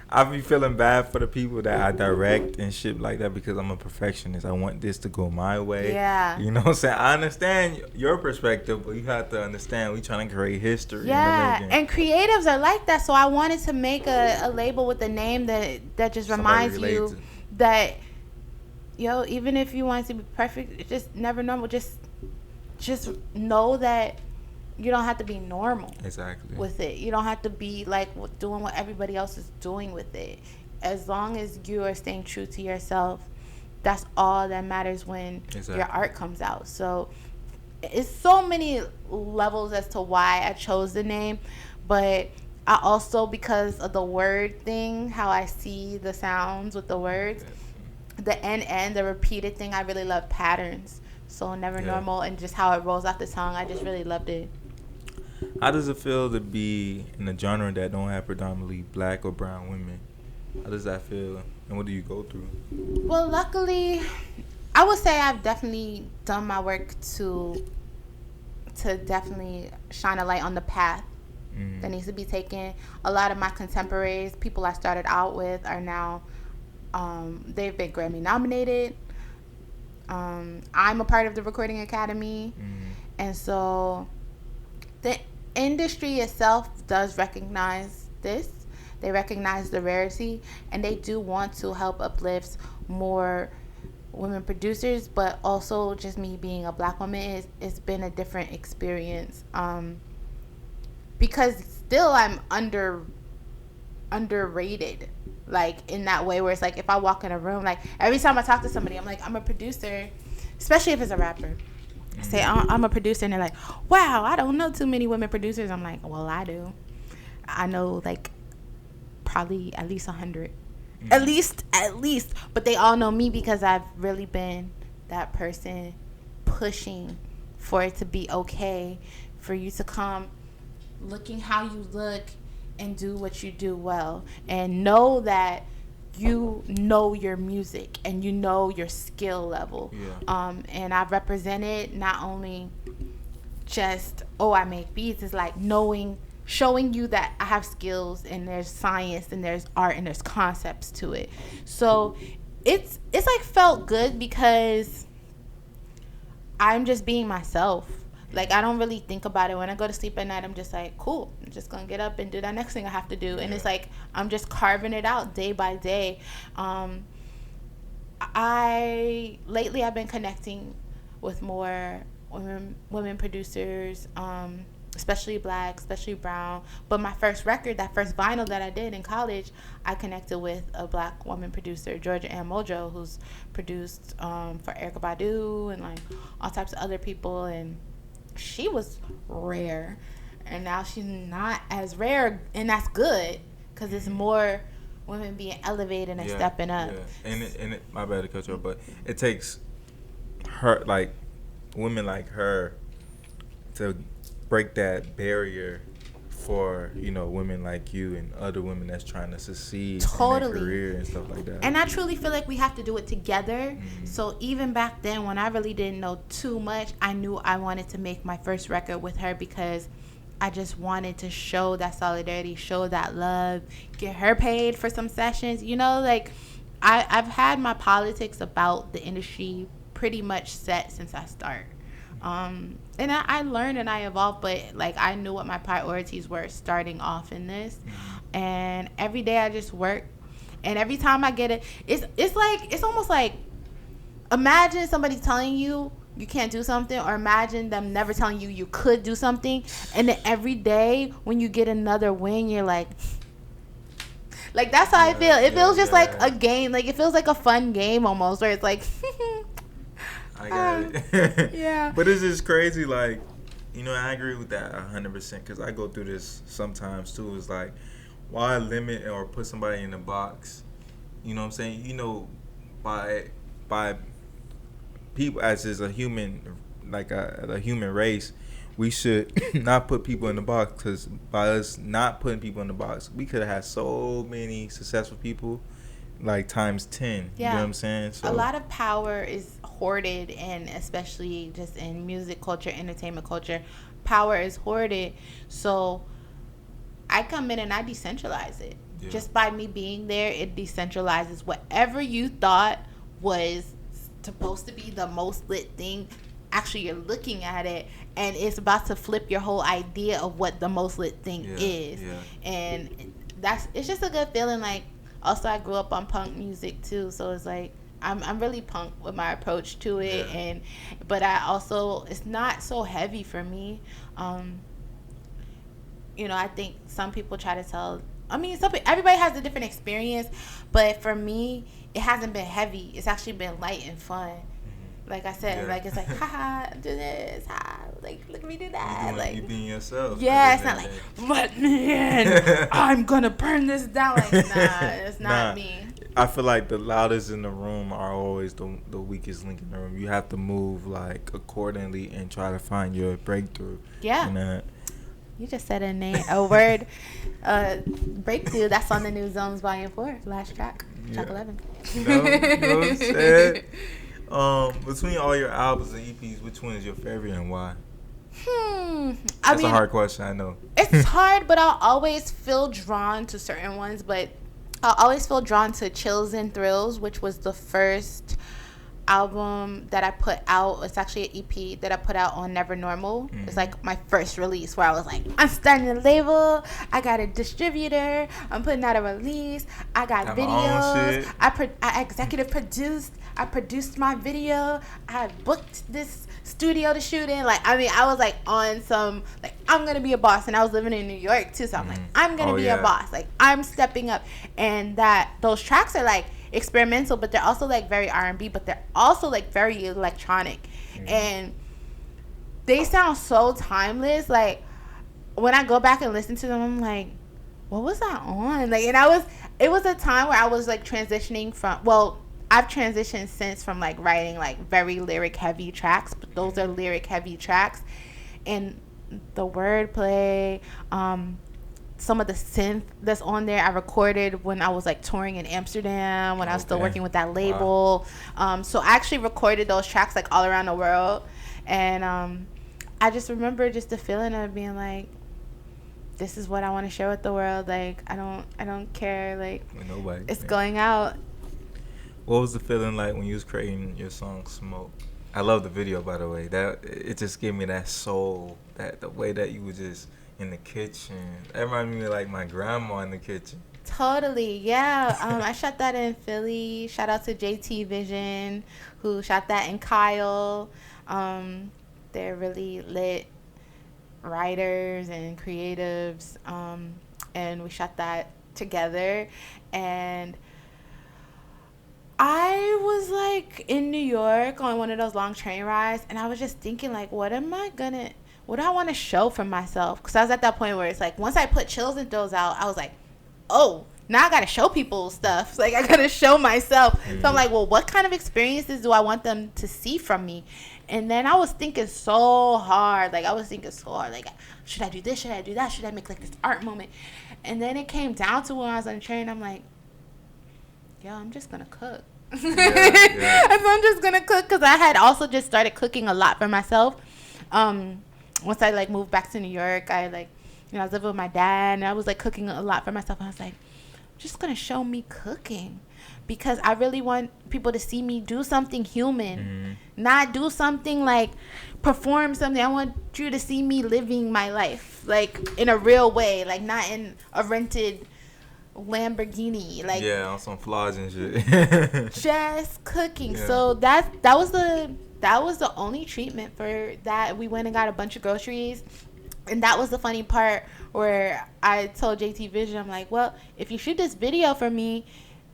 I be feeling bad for the people that I direct and shit like that, because I'm a perfectionist. I want this to go my way. Yeah. You know what I'm saying? I understand your perspective, but you have to understand we trying to create history. Yeah, and creatives are like that. So I wanted to make a label with a name that just reminds you that, yo, even if you want it to be perfect, it's just Never Normal. Just know that you don't have to be normal with it. You don't have to be like doing what everybody else is doing with it. As long as you are staying true to yourself, that's all that matters when your art comes out. So it's so many levels as to why I chose the name, but I also, because of the word thing, how I see the sounds with the words, the and the repeated thing, I really love patterns. So Never Normal, and just how it rolls off the tongue, I just really loved it. How does it feel to be in a genre that don't have predominantly black or brown women? How does that feel, and what do you go through? Well, luckily, I would say I've definitely done my work to definitely shine a light on the path that needs to be taken. A lot of my contemporaries, people I started out with, are now, they've been Grammy nominated. I'm a part of the Recording Academy, and so the industry itself does recognize this. They recognize the rarity, and they do want to help uplift more women producers, but also just me being a black woman, it's been a different experience, because still I'm underrated, like in that way where it's like if I walk in a room, like every time I talk to somebody, I'm like, I'm a producer, especially if it's a rapper. I say I'm a producer, and they're like, wow, I don't know too many women producers. I'm like, well, I do. I know like probably at least 100, at least, but they all know me because I've really been that person pushing for it to be okay for you to come looking how you look and do what you do well, and know that you know your music and you know your skill level. And I've represented not only just, oh, I make beats, it's like showing you that I have skills, and there's science, and there's art, and there's concepts to it. So it's like felt good because I'm just being myself. Like, I don't really think about it. When I go to sleep at night, I'm just like, cool, I'm just going to get up and do that next thing I have to do. And it's like, I'm just carving it out day by day. Lately I've been connecting with more women producers. especially Black, especially brown. But my first record, that first vinyl that I did in college, I connected with a Black woman producer, Georgia Ann Mojo, who's produced for Erykah Badu and like all types of other people. And she was rare, and now she's not as rare, and that's good because it's more women being elevated and stepping up. Yeah. And my bad to cut you off, but it takes her, like women like her, to break that barrier for, you know, women like you and other women that's trying to succeed in their career and stuff like that. And I truly feel like we have to do it together. So even back then, when I really didn't know too much, I knew I wanted to make my first record with her because I just wanted to show that solidarity, show that love, get her paid for some sessions. You know, like I've had my politics about the industry pretty much set since I started. And I learned and I evolved, but like I knew what my priorities were starting off in this. And every day I just work, and every time I get it, it's almost like, imagine somebody telling you you can't do something, or imagine them never telling you you could do something, and then every day when you get another win, you're like that's how I feel. It feels just like a game, like it feels like a fun game almost, where it's like I got it. Yeah. But it's just crazy, like, you know, I agree with that 100% because I go through this sometimes too. It's like, why limit or put somebody in a box? You know what I'm saying? You know, by people, as is a human, like a human race, we should not put people in the box, because by us not putting people in the box, we could have had so many successful people, like times 10. Yeah. You know what I'm saying? So a lot of power is hoarded, and especially just in music culture, entertainment culture, power is hoarded. So I come in and I decentralize it. Yeah. Just by me being there, it decentralizes whatever you thought was supposed to be the most lit thing. Actually, you're looking at it and it's about to flip your whole idea of what the most lit thing is. Yeah. And it's just a good feeling. Like, also I grew up on punk music too, so it's like I'm really punk with my approach to it. Yeah. But I also, it's not so heavy for me. You know, I think some people try to tell, everybody has a different experience, but for me, it hasn't been heavy. It's actually been light and fun. Like I said, like, it's like, haha, do this, like, look at me do that. You being yourself. Yeah, it's not like, let me in, I'm gonna burn this down. Like, nah, it's not me. I feel like the loudest in the room are always the weakest link in the room. You have to move, like, accordingly and try to find your breakthrough. Yeah. You just said a word, breakthrough. That's on the new Zones Volume 4, last track, track 11. You know what I'm saying? Between all your albums and EPs, which one is your favorite and why? That's a hard question, I know. It's hard, but I'll always feel drawn to certain ones. But I'll always feel drawn to Chills and Thrills, which was the first album that I put out. It's actually an EP that I put out on Never Normal. It's like my first release, where I was like, I'm starting a label, I got a distributor, I'm putting out a release, I got videos, I executive produced, I produced my video, I booked this studio to shoot in. Like, I was like on some, like, I'm gonna be a boss. And I was living in New York too, so I'm like, I'm gonna be a boss, like, I'm stepping up. And those tracks are like experimental, but they're also like very R&B, but they're also like very electronic. And they sound so timeless. Like, when I go back and listen to them, I'm like, what was I on? Like, and it was a time where I was like transitioning from, well, I've transitioned since from like writing like very lyric heavy tracks, but those are lyric heavy tracks. And the wordplay, some of the synth that's on there, I recorded when I was like touring in Amsterdam, when I was still working with that label. Wow. So I actually recorded those tracks like all around the world. And I just remember just the feeling of being like, this is what I want to share with the world. Like, I don't care. Like, it's going out. What was the feeling like when you was creating your song Smoke? I love the video, by the way. That it just gave me that soul, that the way that you were just in the kitchen. That reminded me of like my grandma in the kitchen. Totally, yeah. I shot that in Philly. Shout out to JT Vision, who shot that in Kyle. They're really lit writers and creatives, and we shot that together. And I was like in New York on one of those long train rides, and I was just thinking like, what do I want to show for myself? Because I was at that point where it's like, once I put Chills and Thrills out, I was like, oh, now I got to show people stuff. Like, I got to show myself. Mm-hmm. So I'm like, well, what kind of experiences do I want them to see from me? And then I was thinking so hard. Like, should I do this? Should I do that? Should I make like this art moment? And then it came down to when I was on the train, I'm like, yo, I'm just going to cook. Yeah. I'm just going to cook, because I had also just started cooking a lot for myself. Once I like moved back to New York, I was living with my dad, and I was like cooking a lot for myself. And I was like, I'm just gonna show me cooking, because I really want people to see me do something human, not do something like perform something. I want you to see me living my life like in a real way, like not in a rented Lamborghini, like on some flaws and shit. Just cooking. Yeah. So that was the only treatment for that. We went and got a bunch of groceries, and that was the funny part where I told JT Vision, I'm like, well, if you shoot this video for me,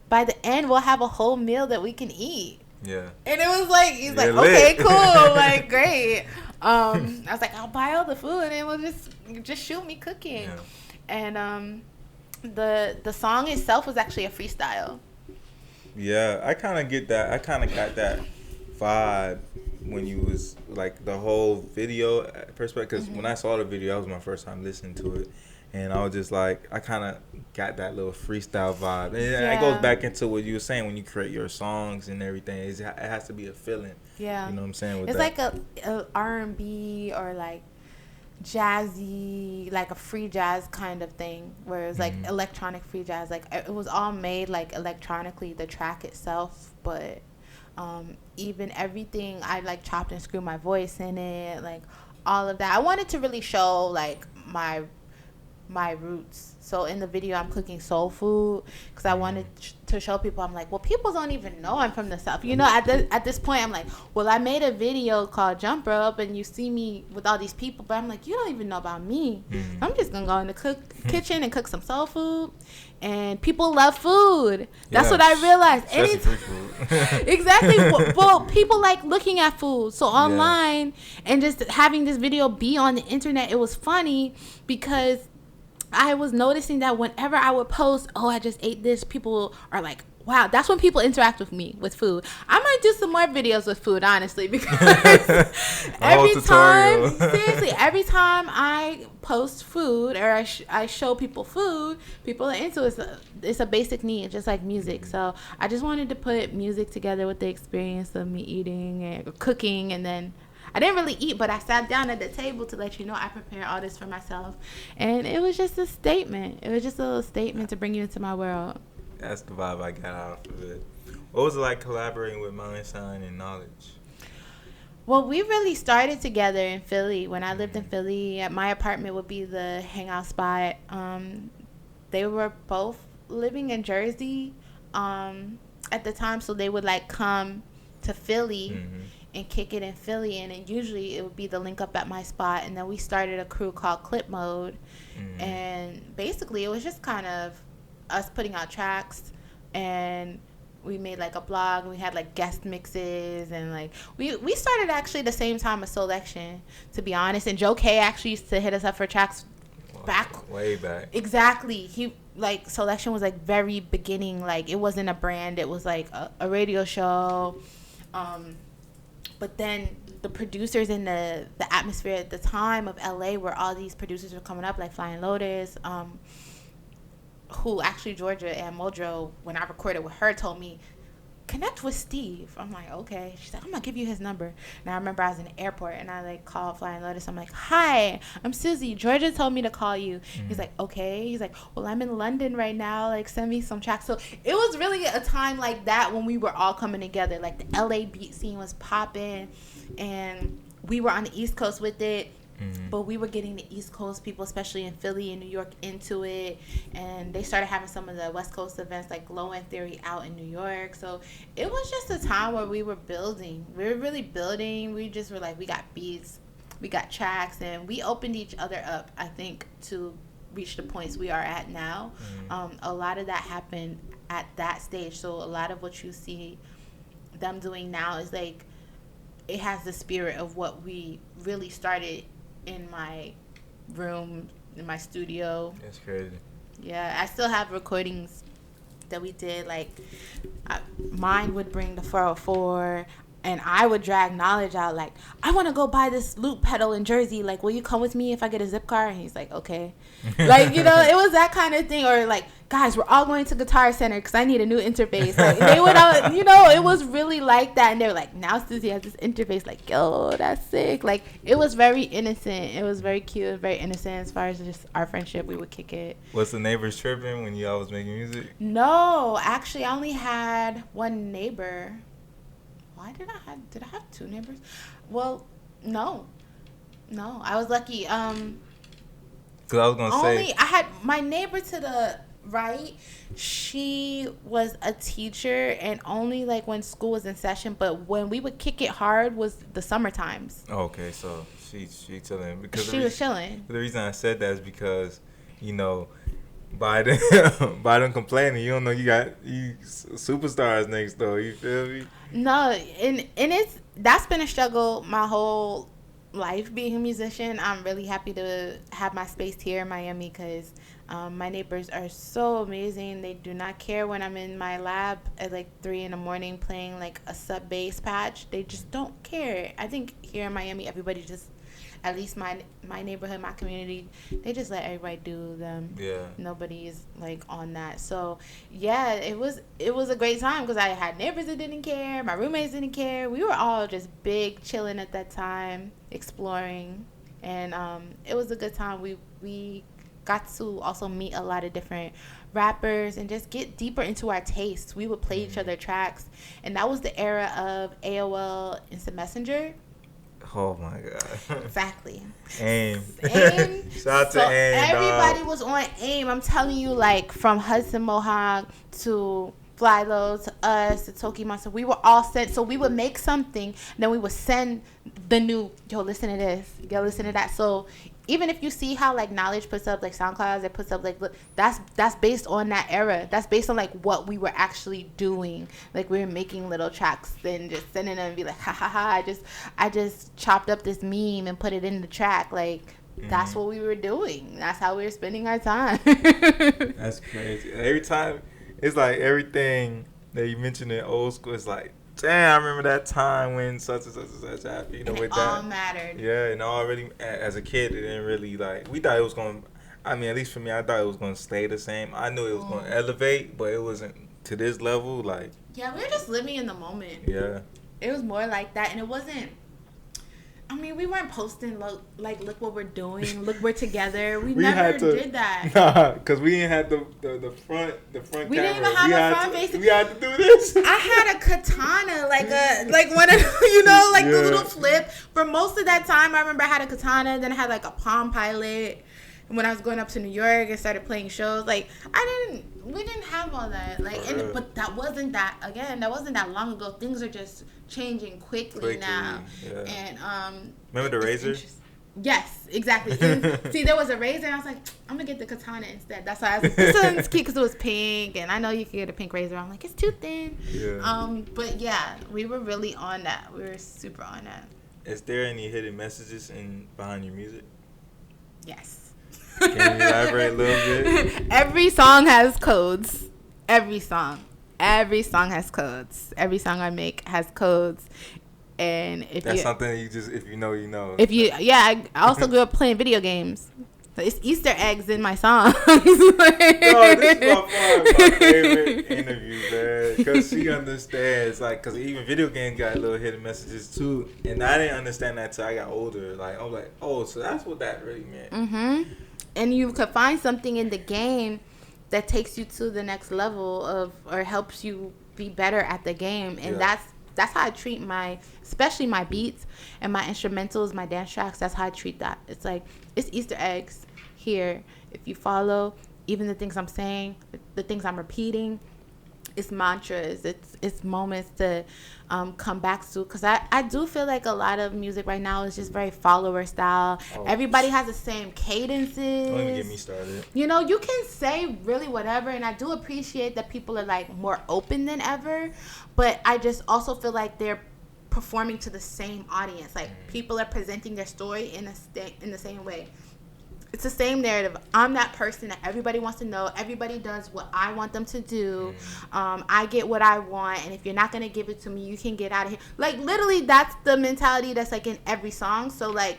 by the end we'll have a whole meal that we can eat. Yeah. And it was like, he's like, okay, cool, like great. I was like, I'll buy all the food and we'll just shoot me cooking. Yeah. And the song itself was actually a freestyle. Yeah, I kind of get that. I kind of got that vibe when you was like the whole video perspective, because when I saw the video, that was my first time listening to it, and I was just like, I kind of got that little freestyle vibe, and it goes back into what you were saying, when you create your songs and everything, it has to be a feeling. Yeah, you know what I'm saying? It's that. Like a R&B or like jazzy, like a free jazz kind of thing, where it's like electronic free jazz, like it was all made like electronically, the track itself, but even everything I like chopped and screwed my voice in it, like all of that. I wanted to really show like my roots. So in the video, I'm cooking soul food because I wanted to show people. I'm like, well, people don't even know I'm from the South. You know, at this point, I'm like, well, I made a video called Jump Rope, and you see me with all these people, but I'm like, you don't even know about me. I'm just gonna go in the kitchen and cook some soul food, and people love food. That's what I realized. Exactly. Well, people like looking at food. So online and just having this video be on the internet, it was funny because I was noticing that whenever I would post, oh, I just ate this, people are like, wow. That's when people interact with me with food. I might do some more videos with food, honestly, because every time I post food or I show people food, people are into it. It's a basic need, just like music. So I just wanted to put music together with the experience of me eating and cooking, and then I didn't really eat, but I sat down at the table to let you know I prepared all this for myself. And it was just a statement. It was just a little statement to bring you into my world. That's the vibe I got out of it. What was it like collaborating with Mndsgn and Knowledge? Well, we really started together in Philly. When I lived in Philly, my apartment would be the hangout spot. They were both living in Jersey at the time, so they would like come to Philly and kick it in Philly, and then usually it would be the link up at my spot. And then we started a crew called Clip Mode, and basically it was just kind of us putting out tracks, and we made like a blog, and we had like guest mixes, and like we started actually the same time as Selection, to be honest. And Joe K actually used to hit us up for tracks way back. Exactly. He like Selection was like very beginning, like it wasn't a brand, it was like a radio show. But then the producers in the atmosphere at the time of LA, where all these producers were coming up, like Flying Lotus, who actually Georgia and Mojo, when I recorded with her, told me, connect with Steve. I'm like, okay. She's like, I'm gonna give you his number. And I remember I was in the airport and I like called Flying Lotus. I'm like, hi, I'm Suzi. Georgia told me to call you. He's like, okay. He's like, well, I'm in London right now. Like, send me some tracks. So it was really a time like that when we were all coming together. Like the LA beat scene was popping, and we were on the East Coast with it. But we were getting the East Coast people, especially in Philly and New York, into it. And they started having some of the West Coast events like Low End Theory out in New York. So it was just a time where we were building. We were really building. We just were like, we got beats. we got tracks, and we opened each other up, I think, to reach the points we are at now. A lot of that happened at that stage. So a lot of what you see them doing now is like, it has the spirit of what we really started in my room, in my studio. That's crazy. Yeah, I still have recordings that we did. Like, mine would bring the 404, and I would drag Knowledge out. Like, I want to go buy this loop pedal in Jersey. Like, will you come with me if I get a zip car? And he's like, okay. Like, you know, it was that kind of thing. Or like, guys, we're all going to Guitar Center because I need a new interface. Like, they would, you know, it was really like that. And they were like, now Suzi has this interface. Like, yo, that's sick. Like, it was very innocent. It was very cute, very innocent as far as just our friendship. We would kick it. Was the neighbors tripping when y'all was making music? No, actually, I only had one neighbor. Why did I have two neighbors? Well, no, I was lucky. Because I was gonna say, I had my neighbor to the right. She was a teacher, and only like when school was in session. But when we would kick it hard was the summer times. Okay, so she chilling because she was chilling. The reason I said that is because, you know, by them complaining, you don't know you superstars next door. You feel me? No, and that's been a struggle my whole life being a musician. I'm really happy to have my space here in Miami because my neighbors are so amazing. They do not care when I'm in my lab at like 3 a.m. playing like a sub bass patch. They just don't care. I think here in Miami, everybody just, at least my neighborhood, my community, they just let everybody do them. Yeah. Nobody is like on that. So yeah, it was a great time because I had neighbors that didn't care, my roommates didn't care. We were all just big chilling at that time, exploring, and it was a good time. We got to also meet a lot of different rappers and just get deeper into our tastes. We would play each other tracks, and that was the era of AOL Instant Messenger. Oh my God. Exactly. AIM. Shout out to so AIM. Everybody dog. was on AIM. I'm telling you, like from Hudson Mohawk to Fly Low to us to Toki Monster, we were all sent. So we would make something, then we would send the new, yo, listen to this, yo, listen to that. So even if you see how like Knowledge puts up like SoundCloud, it puts up like, look, that's based on that era. That's based on like what we were actually doing. Like we were making little tracks and just sending them and be like, ha ha ha, I just chopped up this meme and put it in the track. Like that's what we were doing. That's how we were spending our time. That's crazy. Every time, it's like everything that you mentioned in old school, it's like, damn, I remember that time when such and such and such happened. You know, and with it that. all mattered. Yeah, and already as a kid, it didn't really like. We thought it was going. I mean, at least for me, I thought it was going to stay the same. I knew it was going to elevate, but it wasn't to this level. Like. Yeah, we were just living in the moment. Yeah. It was more like that, and it wasn't. I mean, we weren't posting look what we're doing. Look, we're together. We never did that. Nah, because we didn't have the front we camera. Didn't even have a front facing. We had to do this. I had a katana, like one of the little flip. For most of that time, I remember I had a katana. Then I had like a Palm Pilot. And when I was going up to New York and started playing shows, like we didn't have all that. But that wasn't that long ago. Things are just changing quickly now. Yeah. And remember the razor? Yes, exactly. See, there was a razor, and I was like, I'm gonna get the katana instead. That's why I was like, this one's cute because it was pink, and I know you can get a pink razor. I'm like, it's too thin. Yeah. But yeah, we were really on that. We were super on that. Is there any hidden messages behind your music? Yes. Can you elaborate a little bit? Every song has codes. Every song has codes. Every song I make has codes. And that's something you just, if you know, you know. I also grew up playing video games. So it's Easter eggs in my songs. Yo, this is my favorite interview, man, because she understands, like, because even video games got little hidden messages too, and I didn't understand that till I got older. Like, I was like, oh, so that's what that really meant. Mm-hmm. And you could find something in the game that takes you to the next level or helps you be better at the game, and that's how I treat especially my beats and my instrumentals, my dance tracks. That's how I treat that. It's like, it's Easter eggs here. If you follow even the things I'm saying, the things I'm repeating, it's mantras, it's moments to come back to, because I do feel like a lot of music right now is just very follower style. Everybody has the same cadences. Don't even get me started. You know, you can say really whatever, and I do appreciate that people are like more open than ever, but I just also feel like they're performing to the same audience. Like people are presenting their story in the same way. It's the same narrative. I'm that person that everybody wants to know. Everybody does what I want them to do. I get what I want, and if you're not gonna give it to me, you can get out of here. Like literally, that's the mentality that's like in every song. So like,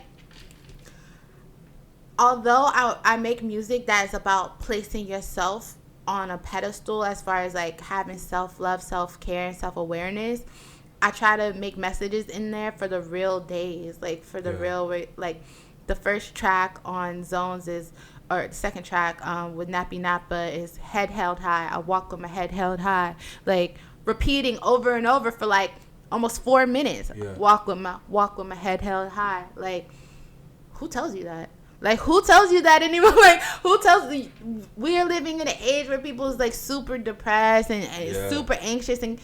although I make music that is about placing yourself on a pedestal as far as like having self-love, self-care, and self-awareness, I try to make messages in there for the real days, like for the real, like the first track on Zones is, or the second track with Nappy Nappa is Head Held High. I walk with my head held high, like repeating over and over for like almost 4 minutes. Walk with my head held high. Like, who tells you that? Like, who tells you that anymore? Like, who tells you? We're living in an age where people is like super depressed and super anxious, and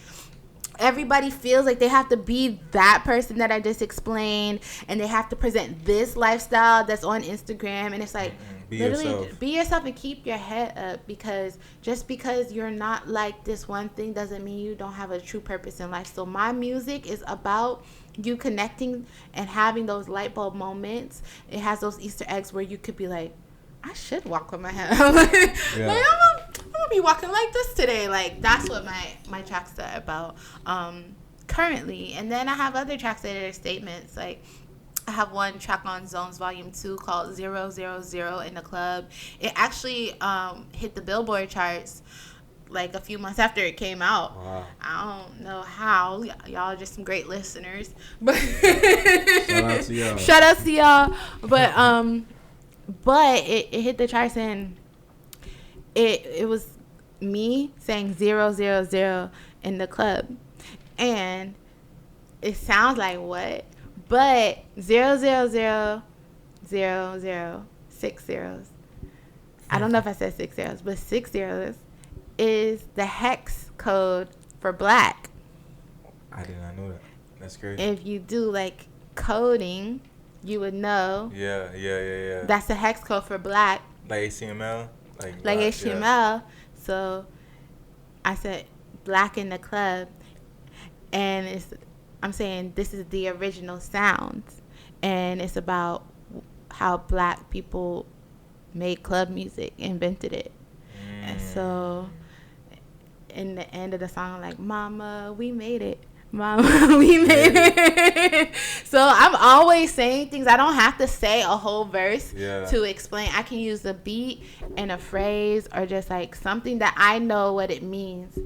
everybody feels like they have to be that person that I just explained, and they have to present this lifestyle that's on Instagram. And it's like, be yourself and keep your head up, because just because you're not like this one thing doesn't mean you don't have a true purpose in life. So my music is about you connecting and having those light bulb moments. It has those Easter eggs where you could be like, I should walk with my head. like, I'm gonna be walking like this today. Like, that's what my tracks are about currently. And then I have other tracks that are statements. Like, I have one track on Zones Volume 2 called 000 in the Club. It actually hit the Billboard charts like a few months after it came out. Wow. I don't know how. Y'all are just some great listeners. But Shout out to y'all. But it hit the charts, and it was me saying 000 in the club, and it sounds like what, but 000 6 zeros. I don't know if I said 6 zeros, but 6 zeros is the hex code for black. I did not know that. That's great. If you do like coding, you would know. Yeah. That's the hex code for black. Like HTML? Like HTML. Yeah. So I said black in the club, and I'm saying this is the original sounds, and it's about how black people made club music, invented it. And so in the end of the song, I'm like, Mama, we made it. Mama, we made it. So I'm always saying things. I don't have to say a whole verse to explain. I can use a beat and a phrase, or just like something that I know what it means.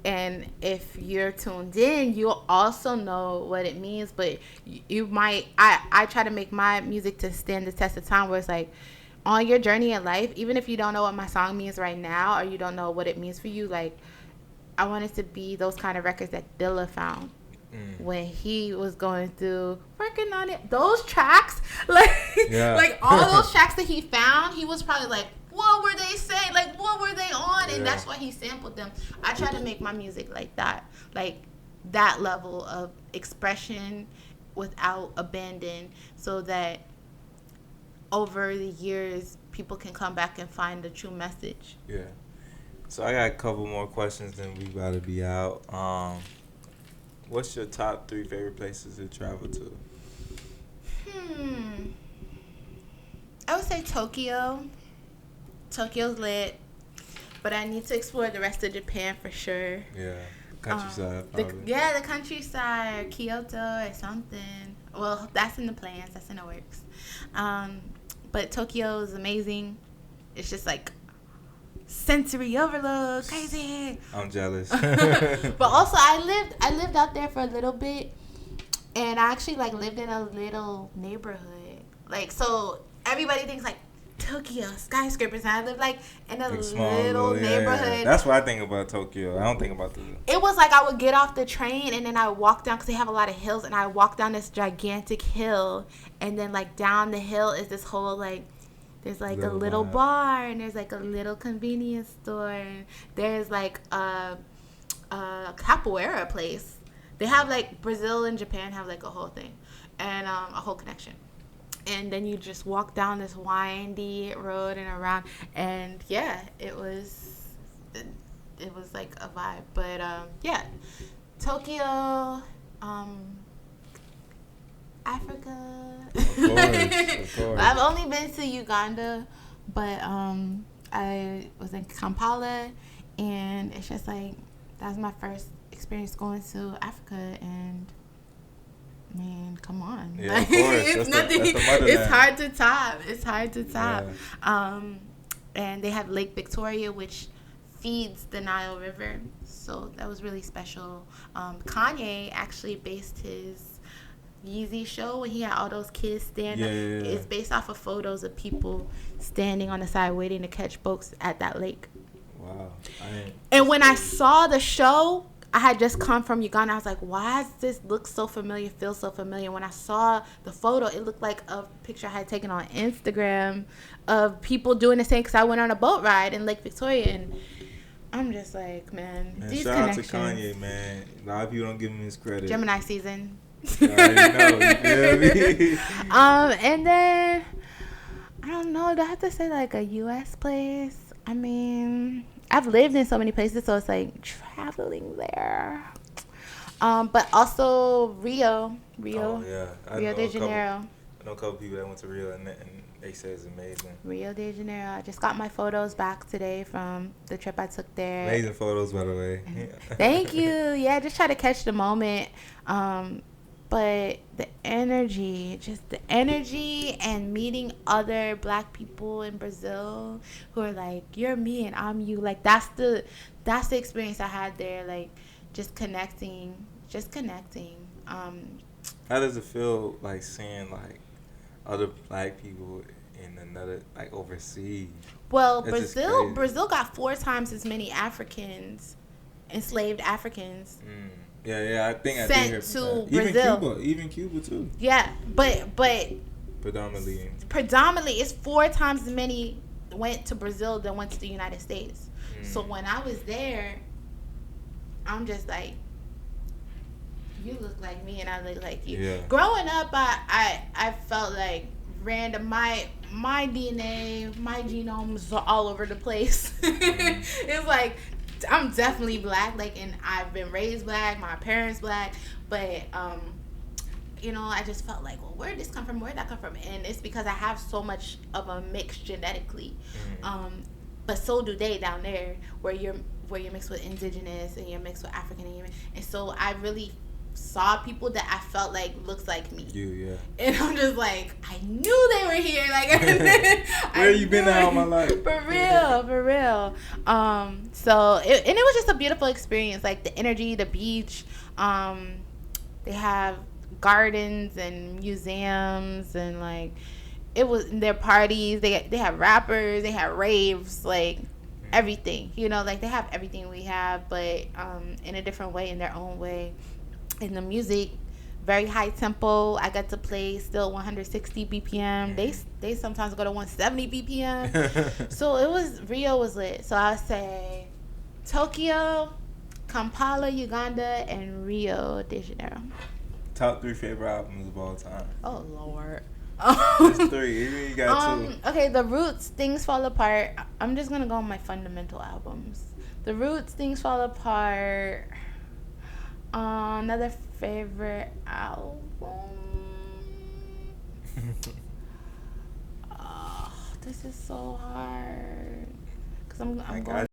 And if you're tuned in, you'll also know what it means. But you might, I try to make my music to stand the test of time, where it's like, on your journey in life, even if you don't know what my song means right now, or you don't know what it means for you, like, I want it to be those kind of records that Dilla found when he was going through working on it. Those tracks, like all those tracks that he found, he was probably like, what were they saying? Like, what were they on? And that's why he sampled them. I try to make my music like that level of expression without abandon, so that over the years people can come back and find the true message. Yeah. So I got a couple more questions, then we about to be out. What's your top 3 favorite places to travel to? I would say Tokyo. Tokyo's lit, but I need to explore the rest of Japan for sure. Yeah, countryside. The countryside, Kyoto or something. Well, that's in the plans. That's in the works. But Tokyo is amazing. It's just like sensory overload, crazy. I'm jealous. But also, I lived out there for a little bit, and I actually like lived in a little neighborhood. Like, so everybody thinks like Tokyo skyscrapers, and I live like in a little neighborhood. Yeah. That's what I think about Tokyo. I don't think about It was like I would get off the train, and then I would walk down, because they have a lot of hills, and I walk down this gigantic hill, and then like down the hill is this whole like There's like a Little little vibe. bar, and there's like a little convenience store, and there's like a capoeira place. They have like Brazil and Japan have like a whole thing, and a whole connection. And then you just walk down this windy road and around, and yeah, it was like a vibe. But yeah, Tokyo, Africa. Of course. I've only been to Uganda, but I was in Kampala, and it's just like that was my first experience going to Africa, and man, come on. Yeah, Like, of course. it's That's nothing. the motherland. It's hard to top. It's hard to top. Yeah. And they have Lake Victoria, which feeds the Nile River, so that was really special. Kanye actually based his Yeezy show when he had all those kids standing. Yeah. It's based off of photos of people standing on the side waiting to catch boats at that lake. Wow. And when I saw the show, I had just come from Uganda. I was like, why does this look so familiar, feel so familiar? When I saw the photo, it looked like a picture I had taken on Instagram of people doing the same, because I went on a boat ride in Lake Victoria, and I'm just like, man these shout out to connections. Kanye, man. A lot of people don't give him his credit. Gemini season. I already know, you feel me? And then, I don't know, do I have to say like a U.S. place? I mean, I've lived in so many places, so it's like traveling there. But also Rio Oh, yeah. Rio de Janeiro. I know a couple people that went to Rio, and they say it's amazing. Rio de Janeiro. I just got my photos back today from the trip I took there. Amazing photos, by the way. Thank you. Yeah, just try to catch the moment. But the energy and meeting other Black people in Brazil who are like, you're me and I'm you. Like, that's the experience I had there. Like, just connecting. How does it feel, like, seeing, like, other Black people in another, like, overseas? Well, That's just crazy. Brazil got 4 times as many enslaved Africans. Yeah, I think I Sent did hear to that. Brazil. Even Cuba too. Yeah, but Predominantly. it's 4 times as many went to Brazil than went to the United States. So when I was there, I'm just like, you look like me and I look like you. Yeah. Growing up, I felt like random. My DNA, my genome was all over the place. It's like, I'm definitely Black, like, and I've been raised Black, my parents Black, but I just felt like, well, where did this come from? Where did that come from? And it's because I have so much of a mix genetically, but so do they down there, where you're mixed with indigenous and you're mixed with African, and so I really saw people that I felt like looks like me. Yeah. And I'm just like, I knew they were here. Like, where you been all my life? For real. So it was just a beautiful experience. Like, the energy, the beach. They have gardens and museums, and like, it was their parties. They have rappers. They have raves. Like, everything. Like, they have everything we have, but in a different way, in their own way. And the music, very high tempo. I got to play still 160 BPM. They sometimes go to 170 BPM. So Rio was lit. So I would say Tokyo, Kampala, Uganda, and Rio de Janeiro. Top 3 favorite albums of all time. Oh, Lord. Just 3. Even you got 2. Okay, The Roots, Things Fall Apart. I'm just going to go on my fundamental albums. The Roots, Things Fall Apart. Another favorite album. This is so hard, because I'm going